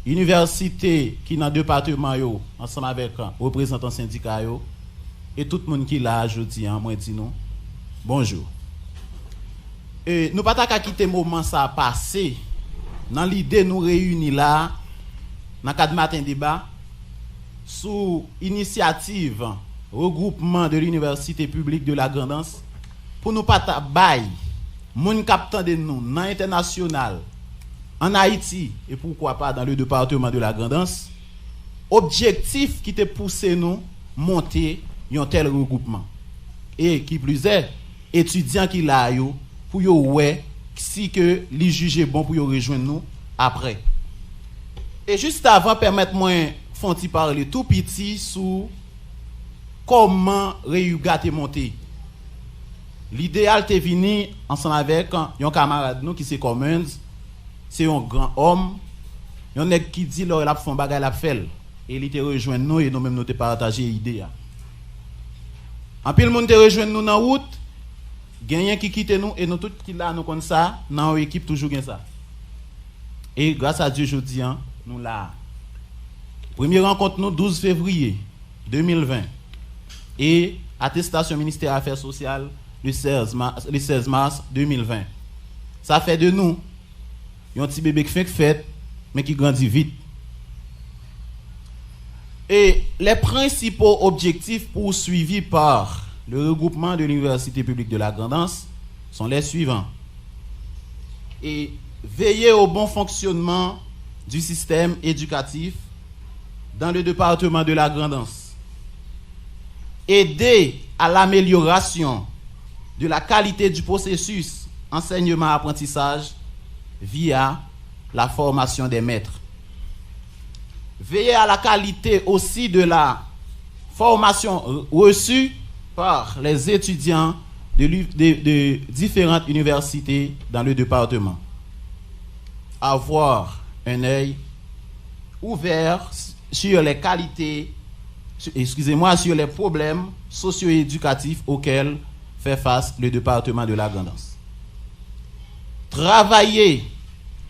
université qui dans le département, ensemble avec représentant syndicat, et tout le monde qui là, je dis, moi, dis nous, bonjour. Et nous ne pouvons pas quitter le moment ça a passé. Dans l'idée nous réunir là, dans le cadre matin débat, sous initiative regroupement de l'université publique de la Grandance, pour nous pas bailler, moun captant de nous, dans l'international, en Haïti, et pourquoi pas dans le département de la Grandance, objectif qui te pousse nous monter un tel regroupement. Et qui plus est, étudiants qui là yo, pour yo ouais si que les juger bon pour yo rejoindre nous après. Et juste avant permettez-moi fonti parler tout petit sur comment Réuga est monté. L'idéal t'est venu ensemble avec un camarade nous qui c'est Commons, c'est un grand homme, un nèg qui dit là il a fait bagay la fait et il te rejoint nous et nous même nous te partager idée. En pile monde te rejoint nous dans route. Gagnant qui quitte nous et nous tous qui là nous comme ça dans l'équipe toujours gagne ça. Et grâce à Dieu aujourd'hui nous là. Première rencontre nous 12 février 2020 et attestation ministère Affaires sociales le 16 mars 2020. Ça fait de nous un petit bébé qui fait fête mais qui grandit vite. Et les principaux objectifs poursuivis par le regroupement de l'université publique de la Grandance sont les suivants. Et veiller au bon fonctionnement du système éducatif dans le département de la Grandance. Aider à l'amélioration de la qualité du processus enseignement-apprentissage via la formation des maîtres. Veiller à la qualité aussi de la formation reçue par les étudiants de différentes universités dans le département. Avoir un œil ouvert sur les qualités, sur les problèmes socio-éducatifs auxquels fait face le département de la Grand'Anse. Travailler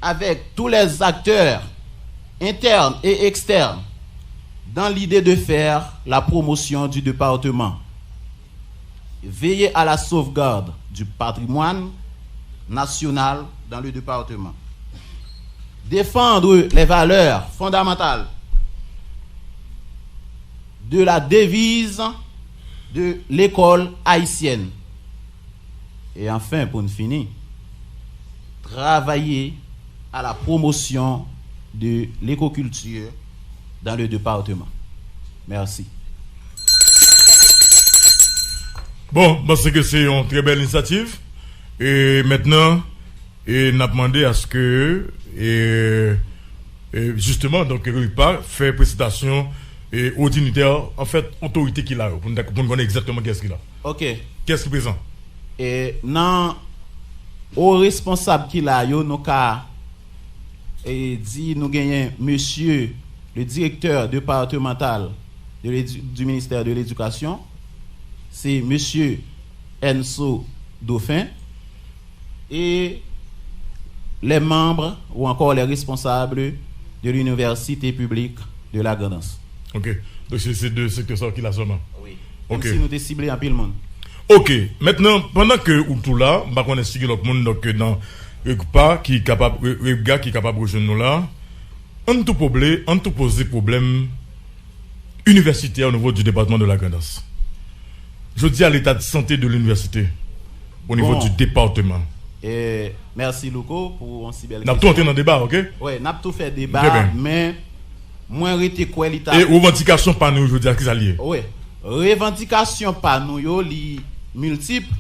avec tous les acteurs internes et externes dans l'idée de faire la promotion du département. Veiller à la sauvegarde du patrimoine national dans le département. Défendre les valeurs fondamentales de la devise de l'école haïtienne. Et enfin, pour nous finir, travailler à la promotion de l'écoculture dans le département. Merci. Bon, parce que c'est une très belle initiative. Et maintenant, on a demandé à ce que, justement, donc, RUPA fait présentation aux dignitaires, en fait, autorité qu'il a, pour nous connaître exactement qu'est-ce qu'il a. Ok. Qu'est-ce qu'il présente? Et non, aux responsables qu'il a, nous avons dit, nous gagnons monsieur le directeur départemental du ministère de l'Éducation, c'est monsieur Enso Dauphin, et les membres ou encore les responsables de l'université publique de la Grand'Anse. Ok, donc c'est ces deux secteurs qu'il a seulement. Oui. Ok. Même si nous avons ciblé un peu le monde. Ok, maintenant, pendant que ou tout là, on va connaître l'autre monde donc dans le pas qui est capable, le gars qui est capable de rejoindre nous là, on tout poser problème universitaire au niveau du département de la Grand'Anse. Je dis à l'état de santé de l'université au niveau du département. Et merci Louko pour un si bel. N'a tout entré dans le débat, ok? Oui, n'a tout fait débat, mais moins rété quoi l'état. Et revendication par nous, je veux dire qu'ils alliés. Oui, revendication par nous yo li multiple,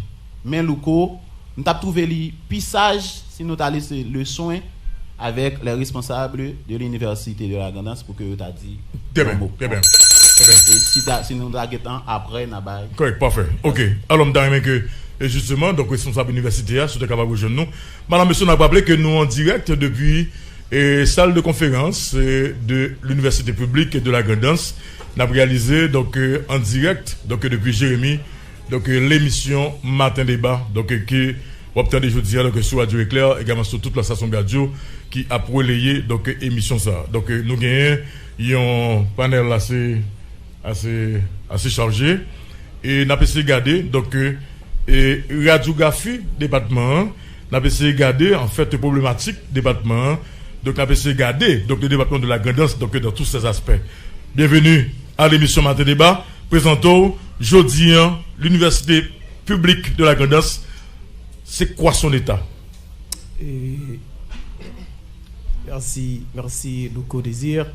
mais Louko, nous avons trouvé le pissage si nous avons laissé le soin avec les responsables de l'université de la Grand'Anse pour que vous avez dit. Très bien, très bien. Et si nous avons après, nous avons. Correct, parfait. Ok. Alors, je me que, justement, donc, responsable universitaire, sur le capable de nous. Madame, monsieur, on a rappelé que nous, en direct depuis salle de conférence de l'université publique de la Grand'Anse, nous avons réalisé, donc, en direct, donc, depuis Jérémy, donc, l'émission Matin Débat, donc, qui obtient des jeudis, donc, sur Radio Éclair, également sur toute la station radio, qui a relayé, donc, émission ça. Donc, nous gagnons un panel assez chargé. Et nous avons essayé de garder, donc, radiographie département, nous avons essayé de garder, en fait, problématique département, donc, nous avons essayé de garder, donc, le département de la Grand'Anse, donc, dans tous ces aspects. Bienvenue à l'émission Matin Débat. Présentons, jeudi, l'université publique de la Grand'Anse. C'est quoi son état? Merci Louko Désir.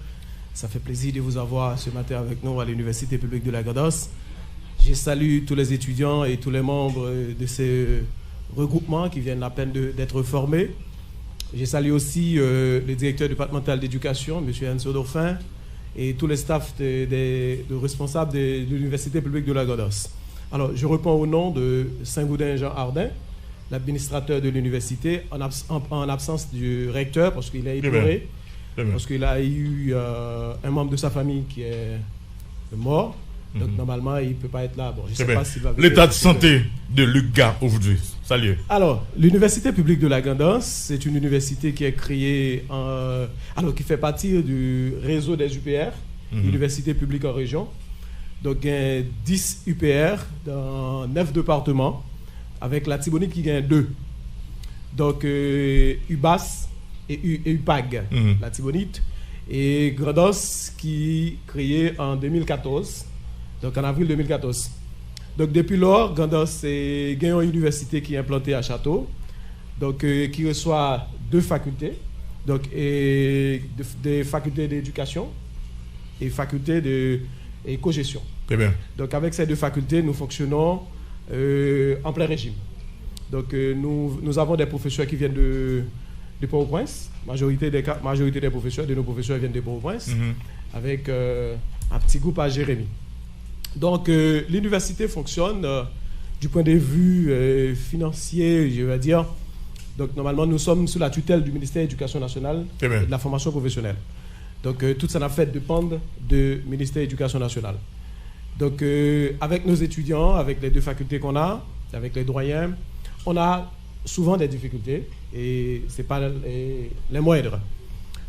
Ça fait plaisir de vous avoir ce matin avec nous à l'université publique de la Grand'Anse. Je salue tous les étudiants et tous les membres de ce regroupement qui viennent à peine d'être formés. Je salue aussi le directeur départemental d'éducation, M. Enso Dauphin, et tous les staffs de responsables de l'université publique de la Grand'Anse. Alors, je réponds au nom de Saint-Gaudin Jean Ardin, l'administrateur de l'université, en absence du recteur, parce qu'il a éploré, parce qu'il a eu un membre de sa famille qui est mort. Donc, normalement, il ne peut pas être là. Bon, je sais pas s'il va venir. L'état de santé de Lucas aujourd'hui. Salut. Alors, l'université publique de la Grand'Anse, c'est une université qui est créée, qui fait partie du réseau des UPR, université publique en région. Donc, il y a 10 UPR dans 9 départements, avec la Tibonite qui gagne 2. Donc, UBAS et UPAG, la Tibonite, et Grand'Anse qui est créée en 2014, donc en avril 2014. Donc, depuis lors, Grand'Anse est une université qui est implantée à Château, donc qui reçoit 2 facultés, donc des facultés d'éducation et facultés de co-gestion. Très bien. Donc, avec ces 2 facultés, nous fonctionnons en plein régime. Donc, nous avons des professeurs qui viennent de Port-au-Prince. Majorité des professeurs, de nos professeurs viennent de Port-au-Prince, avec un petit groupe à Jérémy. Donc, l'université fonctionne du point de vue financier, je vais dire. Donc, normalement, nous sommes sous la tutelle du ministère de l'Éducation nationale et de la formation professionnelle. Donc, tout ça n'a fait dépendre du ministère de l'Éducation nationale. Donc, avec nos étudiants, avec les 2 facultés qu'on a, avec les doyens, on a souvent des difficultés et ce n'est pas les moindres.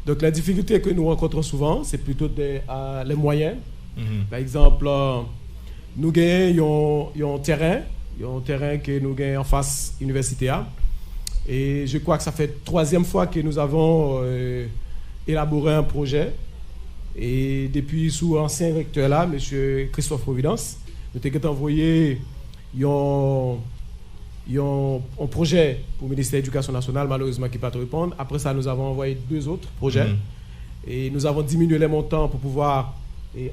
Donc la difficulté que nous rencontrons souvent, c'est plutôt les moyens. Par exemple, nous gagnons un terrain que nous gagnons en face université A. Et je crois que ça fait la 3e fois que nous avons élaboré un projet. Et depuis sous ancien recteur là, M. Christophe Providence, nous avons envoyé un projet pour le ministère de l'Éducation nationale, malheureusement qui n'a pas répondre. Après ça, nous avons envoyé 2 autres projets. Et nous avons diminué les montants pour pouvoir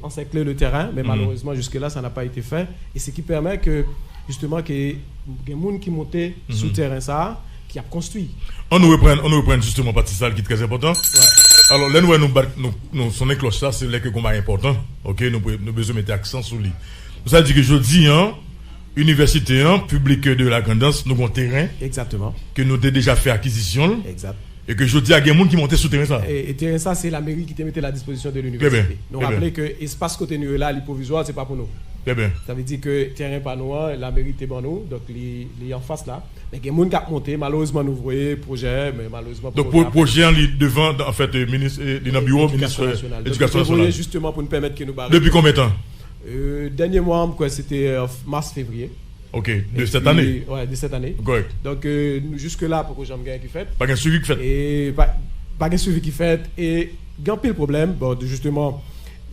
encercler le terrain, mais malheureusement jusque-là, ça n'a pas été fait. Et ce qui permet que, justement, qu'il y ait des gens qui montent sous terrain ça, qui a construit. On nous reprend justement partie ça qui est très important. Alors, là, nous sonnons cloche ça, c'est là que c'est important. Ok, nous besoin mettre accent sur lui. Ça veut dire que je dis, université publique de la Grandance, nous avons un terrain. Exactement. Que nous avons déjà fait acquisition. Exact. Et que je dis à des gens qui montent sous terrain ça. Et terrain ça, c'est la mairie qui te mettait à la disposition de l'université. Nous rappelons que l'espace côté nous là, les provisoire, c'est pas pour nous. Très bien. Ça veut dire que terrain pas nous, la mairie est pour nous, donc les en face là. Mais il y a des gens qui ont monté, malheureusement nous voyons projet, mais malheureusement. Donc pour projet devant en fait ministre dans le bureau ministre de l'Éducation nationale. Justement pour nous permettre que nous barrions. Depuis combien de temps? Dernier mois, c'était mars-février. Ok, de cette année. Ouais, de cette année. Correct. Donc jusque là, pour que j'en gagne qui fait. Pas de suivi qui fait. Et pas de suivi qui fait et il y a un peu le problème, bon, justement.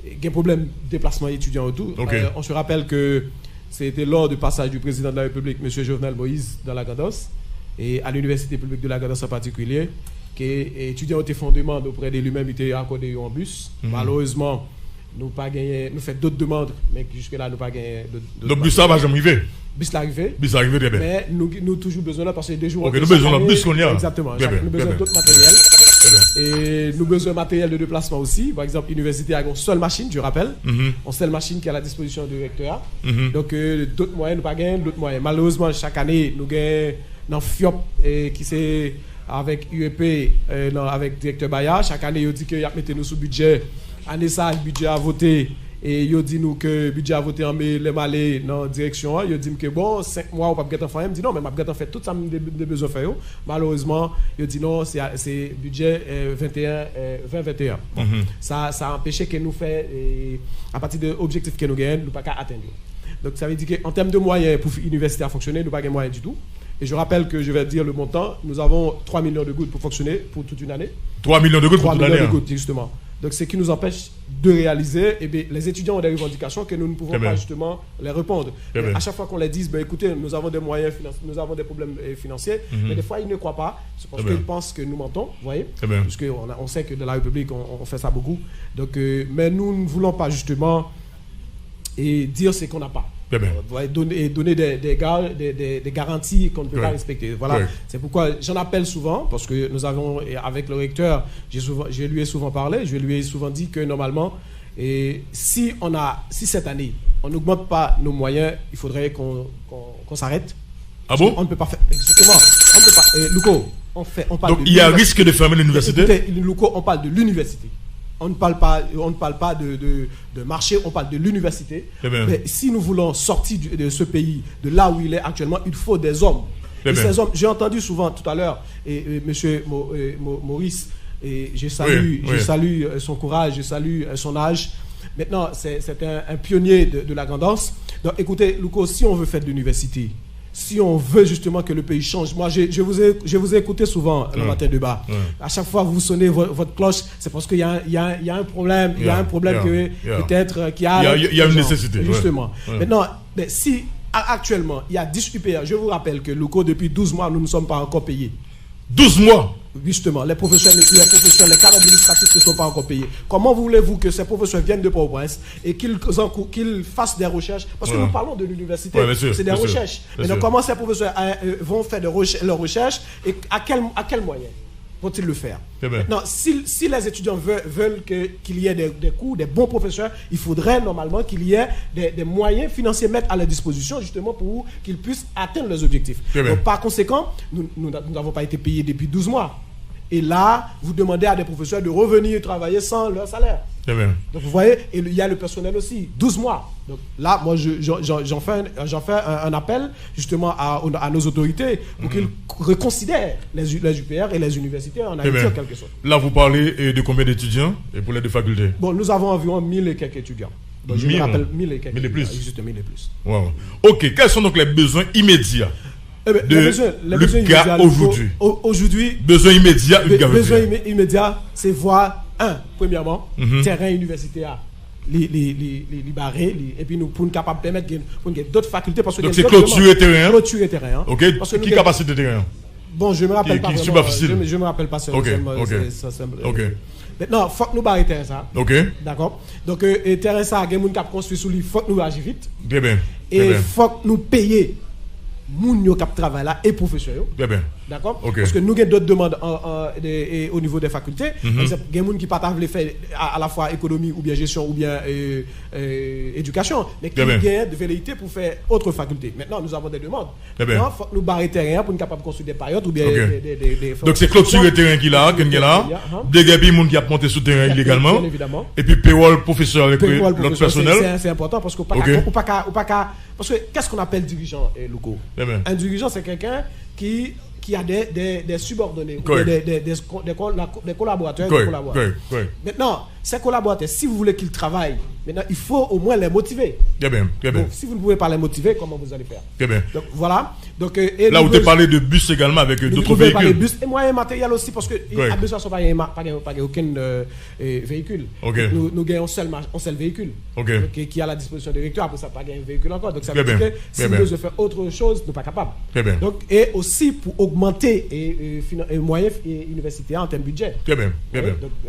Il y a un problème de déplacement étudiant autour. Okay. On se rappelle que c'était lors du passage du président de la République, M. Jovenel Moïse, dans la Grandance, et à l'Université publique de la Grandance en particulier, que les étudiants ont été fait demande auprès de lui-même, il était accordé en bus. Malheureusement, nous pas gagné, nous fait d'autres demandes, mais jusque-là, nous pas gagné. Donc, bus ça va jamais arriver. Bus l'arrivée. Bus arrivé, très bien. Mais nous toujours besoin là parce que des jours. Ok, nous besoin de bus qu'on y a. Exactement. Nous besoin d'autres matériels. Et nous besoin de matériel de déplacement aussi. Par exemple, l'université a une seule machine, je rappelle. Une seule machine qui est à la disposition du recteur. Donc, d'autres moyens, nous pas gagner d'autres moyens. Malheureusement, chaque année, nous gagnons dans FIOP qui c'est avec UEP, avec le directeur Baya. Chaque année, il dit qu'il a mis nous sous budget. Année ça, le budget a voté. Et il dit nous que le budget a voté en mai, les malais dans la direction. Il dit que bon, 5 mois, on ne peut pas faire. Il dit non, mais je vais faire tout ça, des besoins de faire. Malheureusement, il dit non, c'est budget 2021. Ça a empêché que nous fassions, à partir de l'objectif que nous gagnons, nous ne pouvons pas atteindre. Donc ça veut dire qu'en termes de moyens pour l'université à fonctionner, nous n'avons pas de moyens du tout. Et je rappelle que je vais dire le montant, nous avons 3 millions de gouttes pour fonctionner pour toute une année. 3 millions de gouttes pour toute l'année. 3 millions de gouttes, justement. Donc, ce qui nous empêche de réaliser, les étudiants ont des revendications que nous ne pouvons pas justement les répondre. À chaque fois qu'on les dit, écoutez, nous avons des moyens financiers, nous avons des problèmes financiers, mais des fois, ils ne croient pas. C'est parce qu'ils pensent que nous mentons, vous voyez. Parce qu'on sait que dans la République, on fait ça beaucoup. Donc, mais nous ne voulons pas justement dire ce qu'on n'a pas. Donner des garanties qu'on ne peut pas respecter. Voilà. C'est pourquoi j'en appelle souvent, parce que nous avons, avec le recteur, je lui ai souvent parlé, je lui ai souvent dit que normalement, si cette année, on n'augmente pas nos moyens, il faudrait qu'on s'arrête. Ah bon? On ne peut pas faire. Exactement. On ne peut pas. Luco, on parle donc il y a risque de fermer l'université? Écoutez, Luco, on parle de l'université. On ne parle pas de marché, on parle de l'université. Mais si nous voulons sortir de ce pays, de là où il est actuellement, il faut des hommes. Et ces hommes, j'ai entendu souvent tout à l'heure, M. Maurice, et je salue son courage, je salue son âge. Maintenant, c'est un pionnier de la Grandance. Donc écoutez, Luco, si on veut faire de l'université, si on veut justement que le pays change, moi je vous ai écouté souvent le matin de bas. À chaque fois que vous sonnez votre cloche, c'est parce qu'il y a un problème, il y a un problème peut-être qu'il y a une nécessité. Justement. Maintenant, si actuellement il y a 10 UPR, je vous rappelle que Luco, depuis 12 mois, nous ne sommes pas encore payés. 12 mois? Justement, les professeurs, les cadres administratifs ne sont pas encore payés. Comment voulez-vous que ces professeurs viennent de Port-au-Prince et qu'ils fassent des recherches? Parce que nous parlons de l'université, c'est des recherches. Mais donc, comment ces professeurs vont faire leurs recherches et à quel moyen vont-ils le faire? Maintenant, si les étudiants veulent qu'il y ait des cours, des bons professeurs, il faudrait normalement qu'il y ait des moyens financiers mettre à leur disposition justement pour qu'ils puissent atteindre leurs objectifs. Donc, par conséquent, nous n'avons pas été payés depuis 12 mois. Et là, vous demandez à des professeurs de revenir travailler sans leur salaire. Très bien. Donc vous voyez, et il y a le personnel aussi, 12 mois. Donc là, moi, j'en fais un appel justement à nos autorités pour qu'ils reconsidèrent les UPR et les universités en Haïti en quelque sorte. Là, vous parlez de combien d'étudiants et pour les deux facultés? Bon, nous avons environ 1000 et quelques étudiants. Donc, je me rappelle 1000 et quelques. 1000 et plus. Juste 1000 et plus. Wow. Ok, quels sont donc les besoins immédiats les besoins UPGA aujourd'hui? Aujourd'hui, besoin immédiat, besoin immédiat, c'est voir, premièrement, terrain universitaire libéré, et puis nous pour nous capable permettre d'autres facultés parce que donc c'est clôturer terrain. Clôturer terrain. Ok. Qui capacité terrain? Bon, je me rappelle pas. Je me rappelle pas. Ok. Maintenant, faut que nous barrer terrain ça. Ok. D'accord. Donc terrain ça, il y a des gens qui construit sous lui, faut que nous agir vite. Très bien. Et faut que nous payer moun yo k'ap travail là et professeurs. Très bien. D'accord? Okay. Parce que nous avons d'autres demandes au niveau des facultés. Par exemple, il y a des gens qui ne peuvent pas faire à la fois économie ou bien gestion ou bien éducation, mais qui ont de velléité pour faire autre faculté. Maintenant, nous avons des demandes. Maintenant, il faut que nous barrer terrain pour nous capables de construire des périodes ou bien des donc c'est clôturer terrain qui là, des gens qui ont monté sous terrain illégalement. Et puis payroll professeur avec l'autre personnel. C'est important parce que parce que qu'est-ce qu'on appelle dirigeant, Louko? Un dirigeant, c'est quelqu'un qui a des subordonnés, des collaborateurs. Maintenant, ces collaborateurs, si vous voulez qu'ils travaillent, maintenant, il faut au moins les motiver. Bien. Donc, si vous ne pouvez pas les motiver, comment vous allez faire? Bien. Donc, voilà. Donc, là, vous avez parlé de bus également avec d'autres véhicules. Bus et moyens matériels aussi, parce qu'il a besoin de pas aucun véhicule. Nous gagnons un seul véhicule qui est à la disposition du recteur. Après ça, pas un véhicule encore. Donc, ça veut dire que si nous devons faire autre chose, nous ne sommes pas capables. Donc, et aussi pour augmenter les moyens universitaires en termes de budget. Très bien.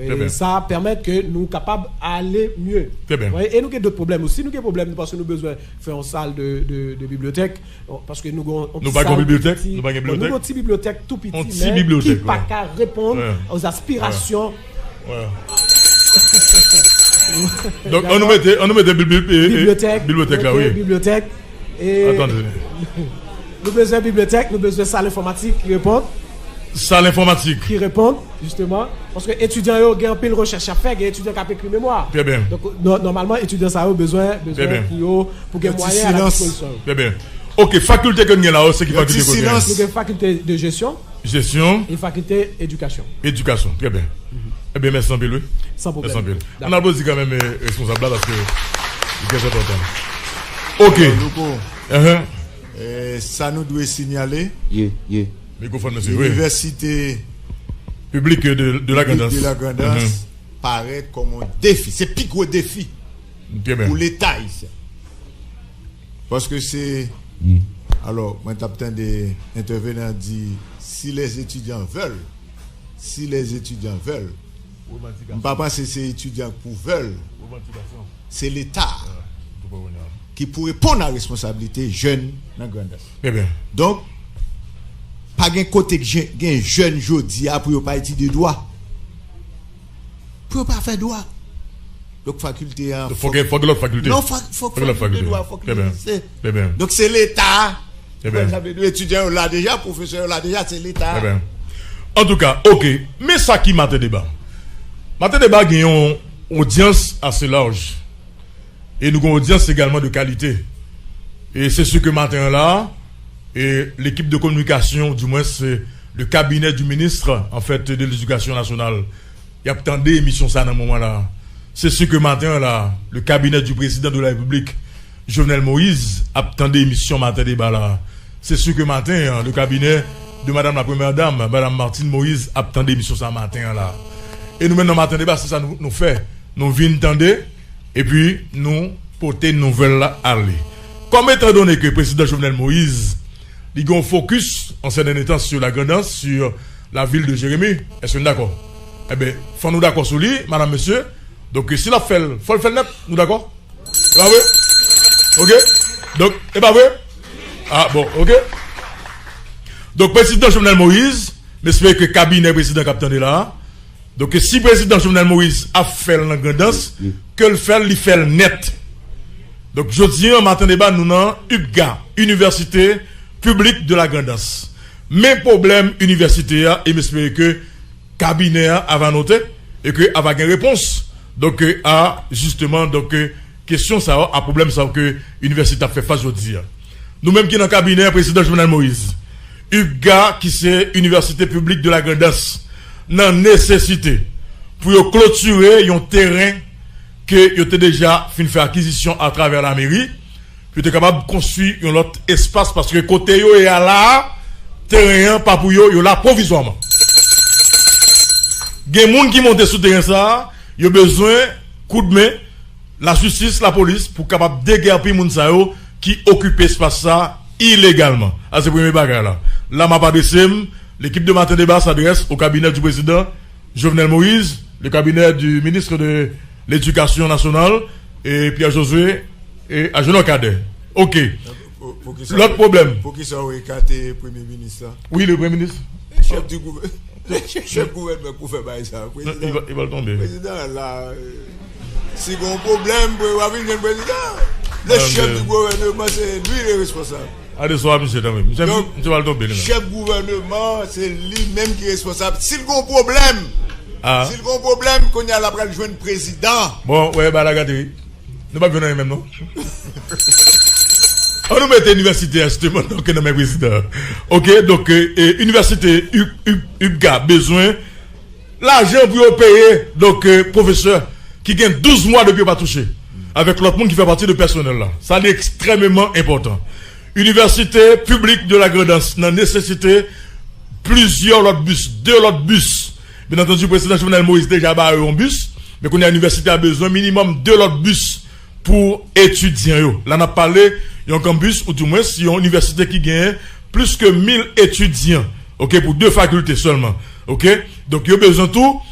Et ça permet que nous sommes capables d'aller mieux. Et nous avons d'autres problèmes aussi. Nous avons des problèmes parce que nous avons besoin de faire une salle de bibliothèque. Parce que nous avons une bibliothèque. Nous avons une petite bibliothèque tout petit, mais qui ne peut pas répondre aux aspirations. Donc, on nous mettait bibliothèque là, oui. Bibliothèque. Attendez. Nous besoin de bibliothèque, nous besoin de salle informatique qui répondent. Salle informatique. Qui répondent, justement. Parce que les étudiants ont un peu de recherche à faire, les étudiants qui ont écrit mémoire. Très bien. Donc, normalement, les étudiants ont besoin pour qu'ils moyens à la disposition. Très bien. Ok, faculté que nous avons là, c'est qui faculté que nous avons? Nous avons faculté de gestion. Et faculté éducation. Éducation, très bien. Eh bien, merci Sampil. Sans problème. On a besoin quand même responsable là parce que c'est important. Ok. Ça nous doit signaler. L'université publique de la Grandance paraît comme un défi. C'est plus gros défi pour l'État ici. Parce que c'est. Alors, moi, capitaine des intervenants dit si les étudiants veulent, je ne pas penser que c'est les étudiants qui veulent, c'est l'État qui pourrait prendre la responsabilité jeune dans la Grandance. Donc, pas un côté que un jeune jodi pour ne pas étudier droit. Pour ne pas faire droit. Donc, faculté. Il faut que l'autre faculté. Non, faut que l'autre faculté. Donc, c'est l'État. Les étudiants là déjà, professeurs là déjà, c'est l'État. En tout cas, ok. Mais ça qui m'a débat. Matin débat a une audience assez large. Et nous avons une audience également de qualité. Et c'est ce que matin là, et l'équipe de communication, du moins c'est le cabinet du ministre en fait de l'Éducation nationale. Il y a tant d'émissions ça dans ce moment-là. C'est ce que matin là, le cabinet du président de la République, Jovenel Moïse, a tant d'émissions matin débat là. C'est ce que matin le cabinet de madame la première dame, madame Martine Moïse, a tant d'émissions ça matin là. Et nous maintenant matin débat, c'est ça nous fait. Nous venons tendre et puis nous porter une nouvelle là aller. Comme étant donné que le président Jovenel Moïse il a un focus en ce dernier temps sur la Grandance, sur la ville de Jérémie. Est-ce que nous d'accord? Eh bien, faut nous d'accord sur lui, madame, monsieur. Donc, si la fait, faut le faire net, nous d'accord? C'est pas vrai? Ok? Donc, c'est pas vrai? Ah, bon, ok? Donc, président Jovenel Moïse, j'espère que le cabinet président capitaine est là. Donc, si président Jovenel Moïse a fait la Grandance, que le fait, il fait net. Donc, je dis, en matin débat, nous avons UPGA, Université public de la Grandance. Même problème universitaire et j'espère que cabinet avant noter et que avec une réponse donc à justement donc question ça à problème ça que l'université a fait face aujourd'hui. Nous-mêmes qui dans le cabinet président Jovenel Moïse, UPGA qui c'est université publique de la Grandance, n'a nécessité pour clôturer un terrain que yo déjà fin faire acquisition à travers la mairie, puis être capable de construire un autre espace parce que côté yo est là terrain pas pour yo là provisoirement. Gen moun qui monte sur terrain ça, yo besoin coup de main la justice, la police pour capable déguerpir moun sa yo qui occupe espace ça illégalement. À ce premier bagage là. Là m'a pas décem, l'équipe de matin débat s'adresse au cabinet du président Jovenel Moïse, le cabinet du ministre de l'Éducation nationale et Pierre Josué et à Jean Cadet. OK. L'autre problème. Pour qui ça écarté premier ministre? Oui, le premier ministre. Chef du gouvernement. Chef du gouvernement pour faire ça. Il va tomber. Président là si on problème pour avoir un président, le chef du gouvernement c'est lui le responsable. Allez soir monsieur Damé. Monsieur va le tomber. Chef du gouvernement c'est lui-même qui est responsable. S'il y a un problème s'il y a un problème, qu'on y a la pral joindre président. Bon, ouais, bah la gâterie. Nous pas venir même, non? On nous met l'université, justement, donc, nous met président. OK, donc, université UPGA, besoin, l'argent pour payer, donc, professeur, qui gagne 12 mois depuis pas touché, avec l'autre monde qui fait partie du personnel là. Ça, c'est extrêmement important. Université publique de la Grandance, n'a nécessité plusieurs autres bus, 2 autres bus. Bien entendu, le président Jovenel Moïse déjà a un bus, mais qu'on a l'université a besoin minimum 2 autres bus pour étudiants. Là, on a parlé, il y a un campus, ou tout moins, si une université qui gagne plus que 1000 étudiants, OK, pour 2 facultés seulement, OK? Donc, il y a besoin de tout,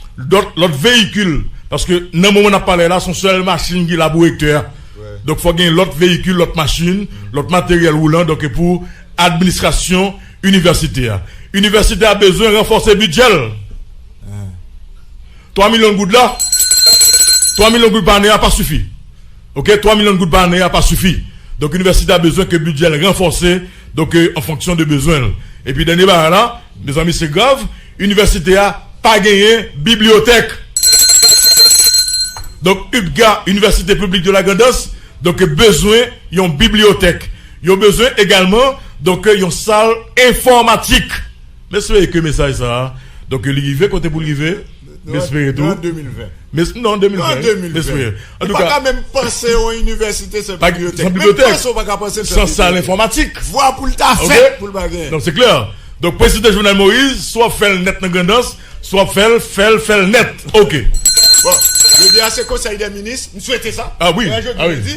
l'autre véhicule, parce que, dans le moment où on a parlé là, son seule machine qui est là pour recteur. Donc, il faut gagner l'autre véhicule, l'autre machine, l'autre matériel roulant, donc, pour administration universitaire. Université a besoin de renforcer le budget. 3 millions de gouttes là, 3 millions de gouttes par année n'a pas suffi. OK, 3 millions de gouttes par année n'a pas suffi. Donc, l'université a besoin que le budget soit renforcé, donc, en fonction des besoins. Et puis, dernier barre là, mes amis, c'est grave, l'université a pas gagné bibliothèque. Donc, UPGA, Université publique de la Grandance, donc, besoin d'une bibliothèque. Il y a besoin également, donc, d'une salle informatique. Mais c'est que message ça. Donc, l'arrivée, côté pour l'arrivée, j'espère tout. En 2020. Mais non, 2020. En 2020. En tout cas, pas même penser aux universités sans bibliothèque. Sans bibliothèque. Sans salle informatique. Voir pour le fait pour le bagage. Donc c'est clair. Donc président Jovenel Moïse, soit fait le net dans Grandance, soit fait le net. OK. Bon, je dis à ce conseil des ministres, vous souhaitez ça? Ah oui.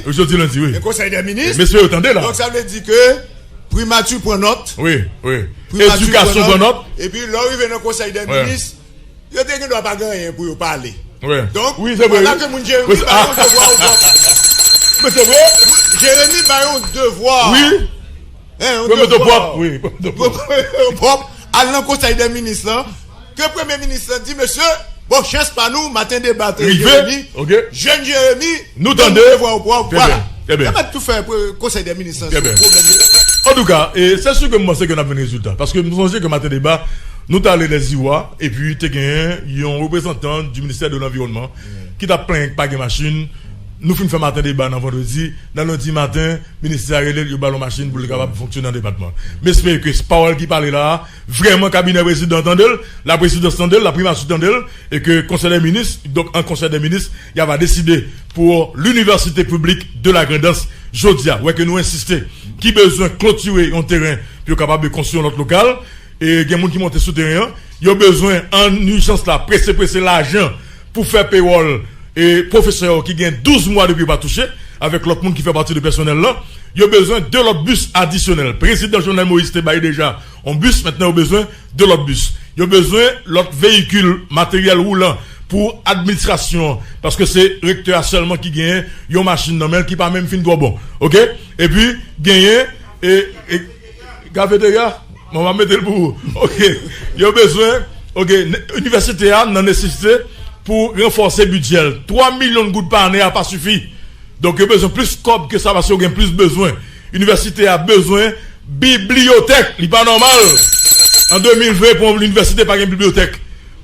Aujourd'hui lundi, oui. Le conseil des ministres. Messieurs, attendez là. Donc ça veut dire que primature prend note. Oui. Éducation prend note. Et puis là, il vient dans le conseil des ministres. Il ne doit pas gagner pour parler. Ouais. Donc, oui, c'est vrai. Voilà que mon Jérémy a un devoir au propre. Mais c'est vrai. Jérémy a un devoir. Oui. Un devoir. Oui. Propre. À le conseil des ministres, là, que le premier ministre dit, monsieur, bon, chance pas nous, matin débat. Jérémy. OK. Jeune Jérémy. Nous tendez. Devoir au propre. Voilà. Très bien. Il va tout faire pour le conseil des ministres. En tout cas, c'est sûr que moi, c'est qu'on a un résultat. Parce que nous pensons que matin débat, nous t'allons les IWA, et puis tu as un représentant du ministère de l'Environnement qui t'a plein de paquets machines. Nous faisons matin débat dans vendredi. Dans lundi matin, le ministère a le ballon machine pour le capable de fonctionner dans le département. Mais j'espère que c'est parole qui parle là, vraiment, cabinet président Tandel, la présidence Tandel, la primature Tandel, et que conseil des ministres, donc un conseil des ministres, il va décider pour l'université publique de la Grandance, Jodia, ouais, que nous insistons, qui besoin de clôturer un terrain pour être capable de construire notre local. Et il y a des gens qui montent sur le terrain, il y a besoin en urgence là, presser l'argent pour faire payroll et professeurs qui gagnent 12 mois depuis pas touché, avec l'autre monde qui fait partie du personnel là, il y a besoin de l'autre bus additionnel. Président Jovenel Moïse te baille déjà en bus, maintenant il y a besoin de l'autre bus. Il y a besoin de l'autre véhicule matériel roulant pour administration, parce que c'est recteur seulement qui gagne, il y a une machine normale qui pas même fin de bon. OK? Et puis, gagner et cafétéria. On va mettre le pour. OK. Il y a besoin. OK. Université a nécessité pour renforcer le budget. 3 millions de gouttes par année n'a pas suffi. Donc, il y a besoin plus de que ça parce qu'il y a plus besoin. L'université a besoin de bibliothèque. Ce n'est pas normal. En 2020, pour l'université, pas de bibliothèque.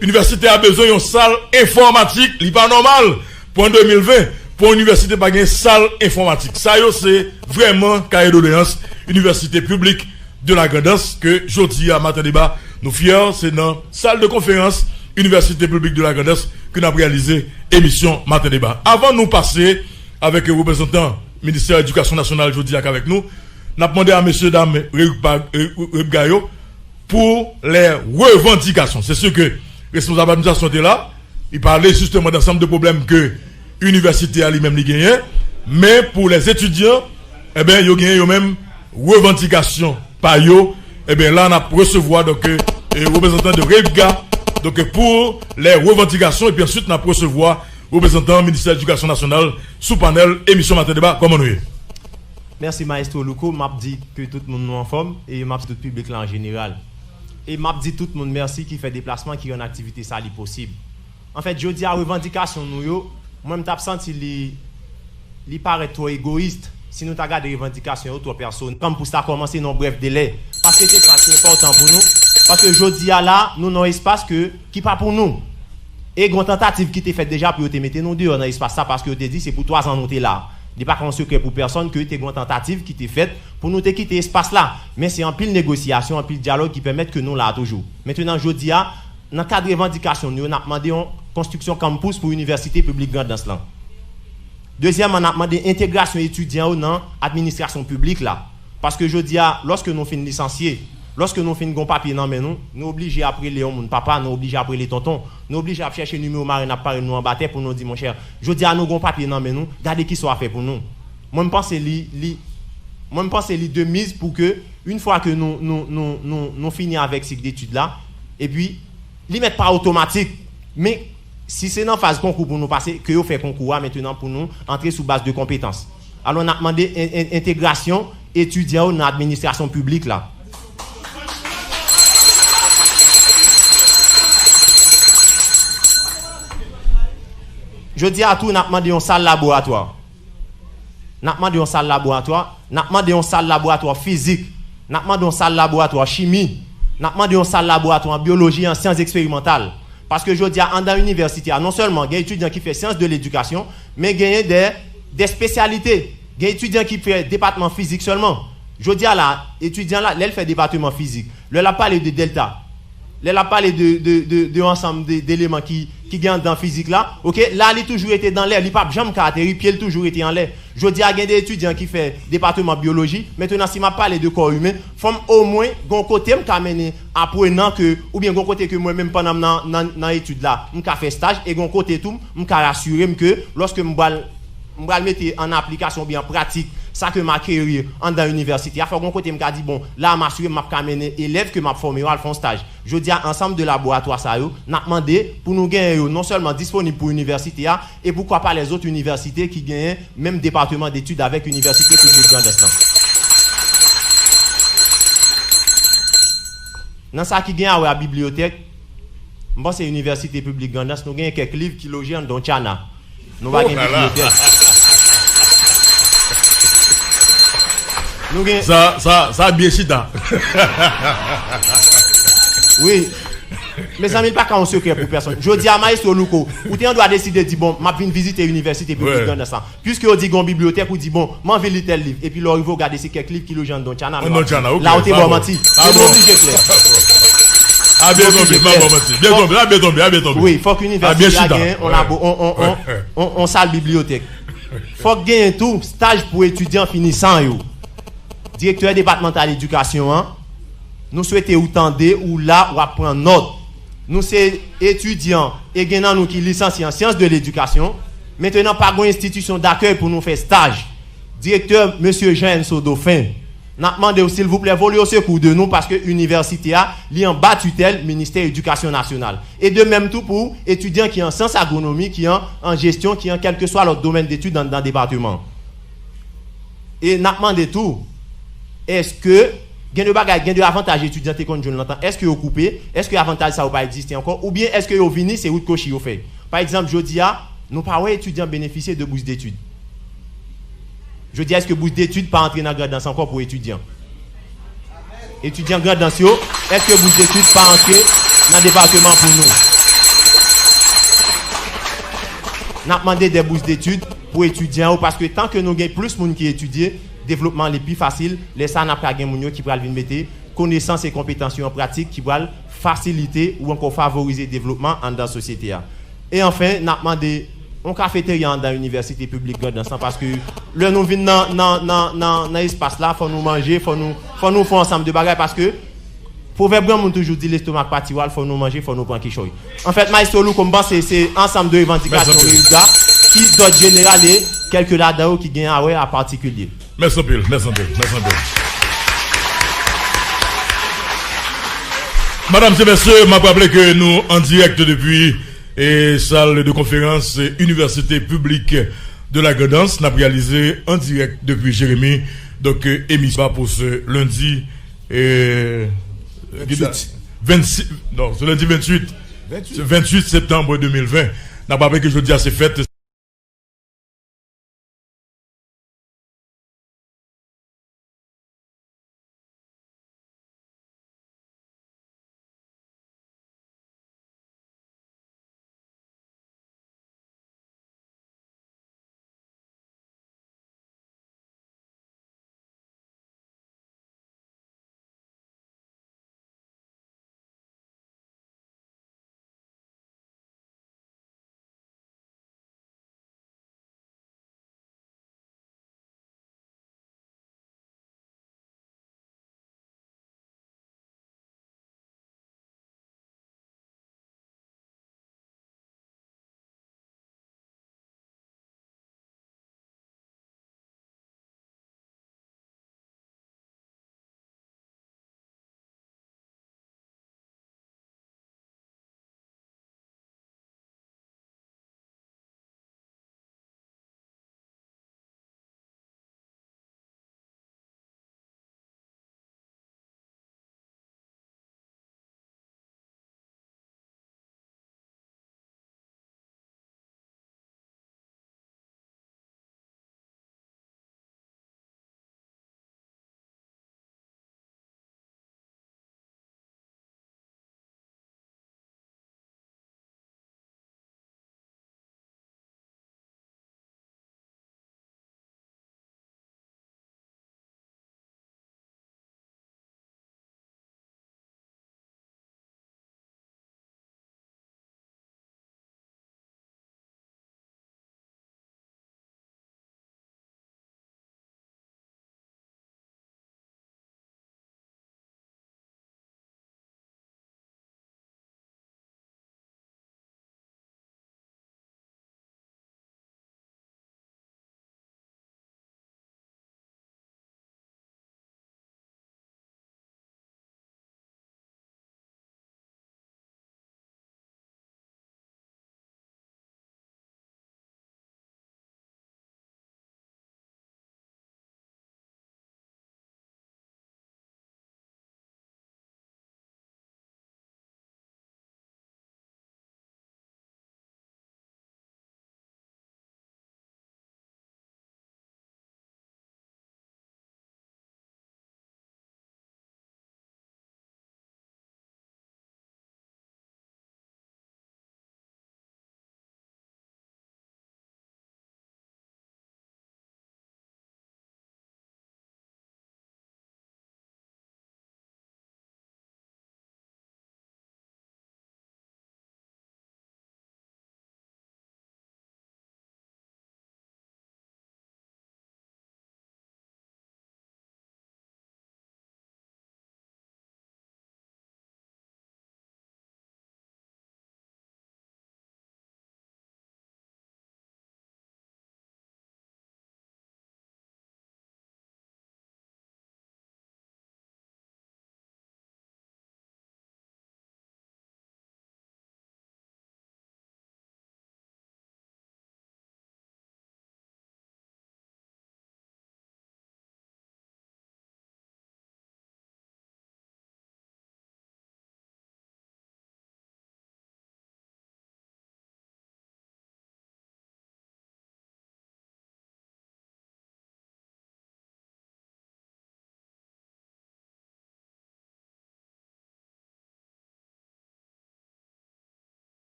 L'université a besoin d'une salle informatique, il n'est pas normal pour en 2020 pour l'université pas une salle informatique. Ça c'est vraiment cahier doléance université publique de la Grandance que jeudi à matin débat nous fiers c'est dans salle de conférence université publique de la Grandance que nous avons réalisé émission matin débat. Avant de nous passer avec le représentant ministère de l'Éducation nationale jeudi avec nous, nous avons demandé à messieurs dames Gayo pour les revendications. C'est sûr que responsable de l'administration était là, il parlait justement d'ensemble de problèmes que l'université a lui-même gagné, mais pour les étudiants, eh bien, ils ont gagné même revendication par eux. Eh bien, là, on a recevoir donc représentant de REPGA donc pour les revendications et puis ensuite on a recevoir représentant ministère de l'Éducation nationale sous panel émission matin débat. Comment nous est? Merci Maestro Louko, m'a dit que tout le monde nous en forme et m'a dit tout le public là en général. Et m'a dit tout le monde merci qui fait déplacement qui rend activité ça possible. En fait, je dis à revendication nous yo, moi me tape senti li paraît trop égoïste si nous regarde des revendications autres personnes comme pour ça commencer dans bref délai parce que c'est ça qui est important pour nous parce que je dis à là nous n'avons espace que qui pas pour nous. Et grande tentative qui t'est faite déjà pour te mettre nous dehors dans l'espace ça parce que te dit c'est pour 3 ans nous t'es là. Il n'est pas un secret pour personne que tu as une tentative qui t'est faite pour nous te quitter l'espace là. Mais c'est en pile négociation, en pile dialogue qui permettent que nous là toujours. Maintenant, je dis, dans le cadre de revendication, nous avons demandé une construction campus pour l'université publique Grandance là. Deuxièmement, on a demandé intégration étudiant dans l'administration publique là. Parce que je dis, lorsque nous finissons licenciés, lorsque nous finissons papier dans nous, nous obligés après les hommes, papa, nous obligés après les tontons, nous obligés à chercher le numéro marin, à parler nous en bataille pour nous dire mon cher, je dis à nous gon papier dans nous, regardez qui soit fait pour nous. Moi je pense li de mise pour que une fois que nous finissons avec cycle d'études là et puis li mettre pas automatique mais si c'est dans phase concours pour nous passer que vous fait concours maintenant pour nous entrer sous base de compétences. Alors on a demandé intégration étudiant dans l'administration publique là. Je dis à tout, on a demandé un salle laboratoire. On a demandé un salle laboratoire. On a demandé un salle laboratoire physique. On a demandé un salle laboratoire chimie. On a demandé un salle laboratoire en biologie et en sciences expérimentales. Parce que je dis à dans l'université, non seulement il y a des étudiants qui font sciences de l'éducation, mais il y a des spécialités. Il y a des étudiants qui font département physique seulement. Je dis à là, étudiant là, il fait département physique. Là, il a parlé de delta. Là, il a parlé de ensemble d'éléments qui gagnent dans la physique là. OK, là, il a toujours été dans l'air. Il n'a pas jamais caractérisé, puis il a toujours été en l'air. Je dis à des étudiants qui font département biologie. Maintenant, si je parle de corps humain, il faut au moins un côté m'amener apprenant que, ou bien un côté que moi-même pendant dans l'étude là, je fais stage, et un côté tout, je rassurer que lorsque je vais mettre en application bien pratique ça que ma carrière dans l'université. Il faut qu'on côté me dit bon là m'assurer m'a amener élèves que m'a formé à faire stage. Je dis à ensemble de laboratoire ça yo, n'a demandé pour nous gagner non seulement disponible pour l'université et pourquoi pas les autres universités qui gagnent même département d'études avec université publique Grandance. Dans ça qui gagne à la bibliothèque, bon c'est université publique Grandance, nous gagnons quelques livres qui logent dans Tchana. Nous va gagner bibliothèque. Ça bien chita. Oui. Mes amis, pas qu'un secret pour personne. Je dis à Maestro Louko, ou tu dois décider de dire bon, m'a vinn visiter l'université publique dans ça. Puisque on dit gon bibliothèque ou dit bon, m'en vais lire tel livre et puis là il faut regarder ces quelques livres qui logent dans Tchana. Là où tu vas mentir. C'est obligé clair. Ah bien tombé. Oui, faut qu'université gagne, on salle bibliothèque. Faut gagner tout stage pour étudiants finissant yo. Directeur départemental d'éducation, nous souhaitons ou tendre ou là ou apprendre note. Nous sommes étudiants et nous qui licenciés en sciences de l'éducation. Maintenant, pas une institution d'accueil pour nous faire stage. Directeur, M. Jean Sodofin, nous demandons s'il vous plaît, voler au secours de nous parce que l'université a en bas tutelle ministère de l'Éducation nationale. Et de même tout pour étudiants qui ont en sciences agronomie, qui ont en gestion, qui ont quel que soit leur domaine d'études dans le département. Et nous demandons tout. Est-ce que il y a des avantages étudiants comme je l'entends? Est-ce que vous coupez? Est-ce que l'avantage ça va pas exister encore? Ou bien est-ce que vous venez c'est route cochi vous fait? Par exemple, je dis nos parents étudiants bénéficient de bourse d'études. Je dis est-ce que bourse d'études pas entrer dans Grandance encore pour étudiants? Étudiants Grandance, est-ce que bourse d'études pas entrer dans le département pour nous? n'a demandé des bourses d'études pour étudiants parce que tant que nous avons plus de monde qui étudie, développement est plus facile, les ça n'a pas gagné qui va venir mettre connaissances et compétences en pratique qui va faciliter ou encore favoriser le développement dans la société. Et enfin, n'a demandé on cafétéria dans l'université publique parce que le nous venons dans l'espace là, faut nous manger, faut nous faire ensemble de bagages parce que proverbe on toujours dit l'estomac patiwal, faut nous manger, faut nous prendre quelque chose. En fait, Maestro Lou comme c'est ensemble de revendications qui doit généraler quelques là-dedans qui gagnent à particulier. Merci bien. Madame et messieurs, je rappelle que nous en direct depuis salle de conférence Université publique de la Grandance, nous avons réalisé en direct depuis Jérémy, donc émission pour ce lundi 28 septembre 2020. Nous avons rappelé que jeudi à ces fêtes.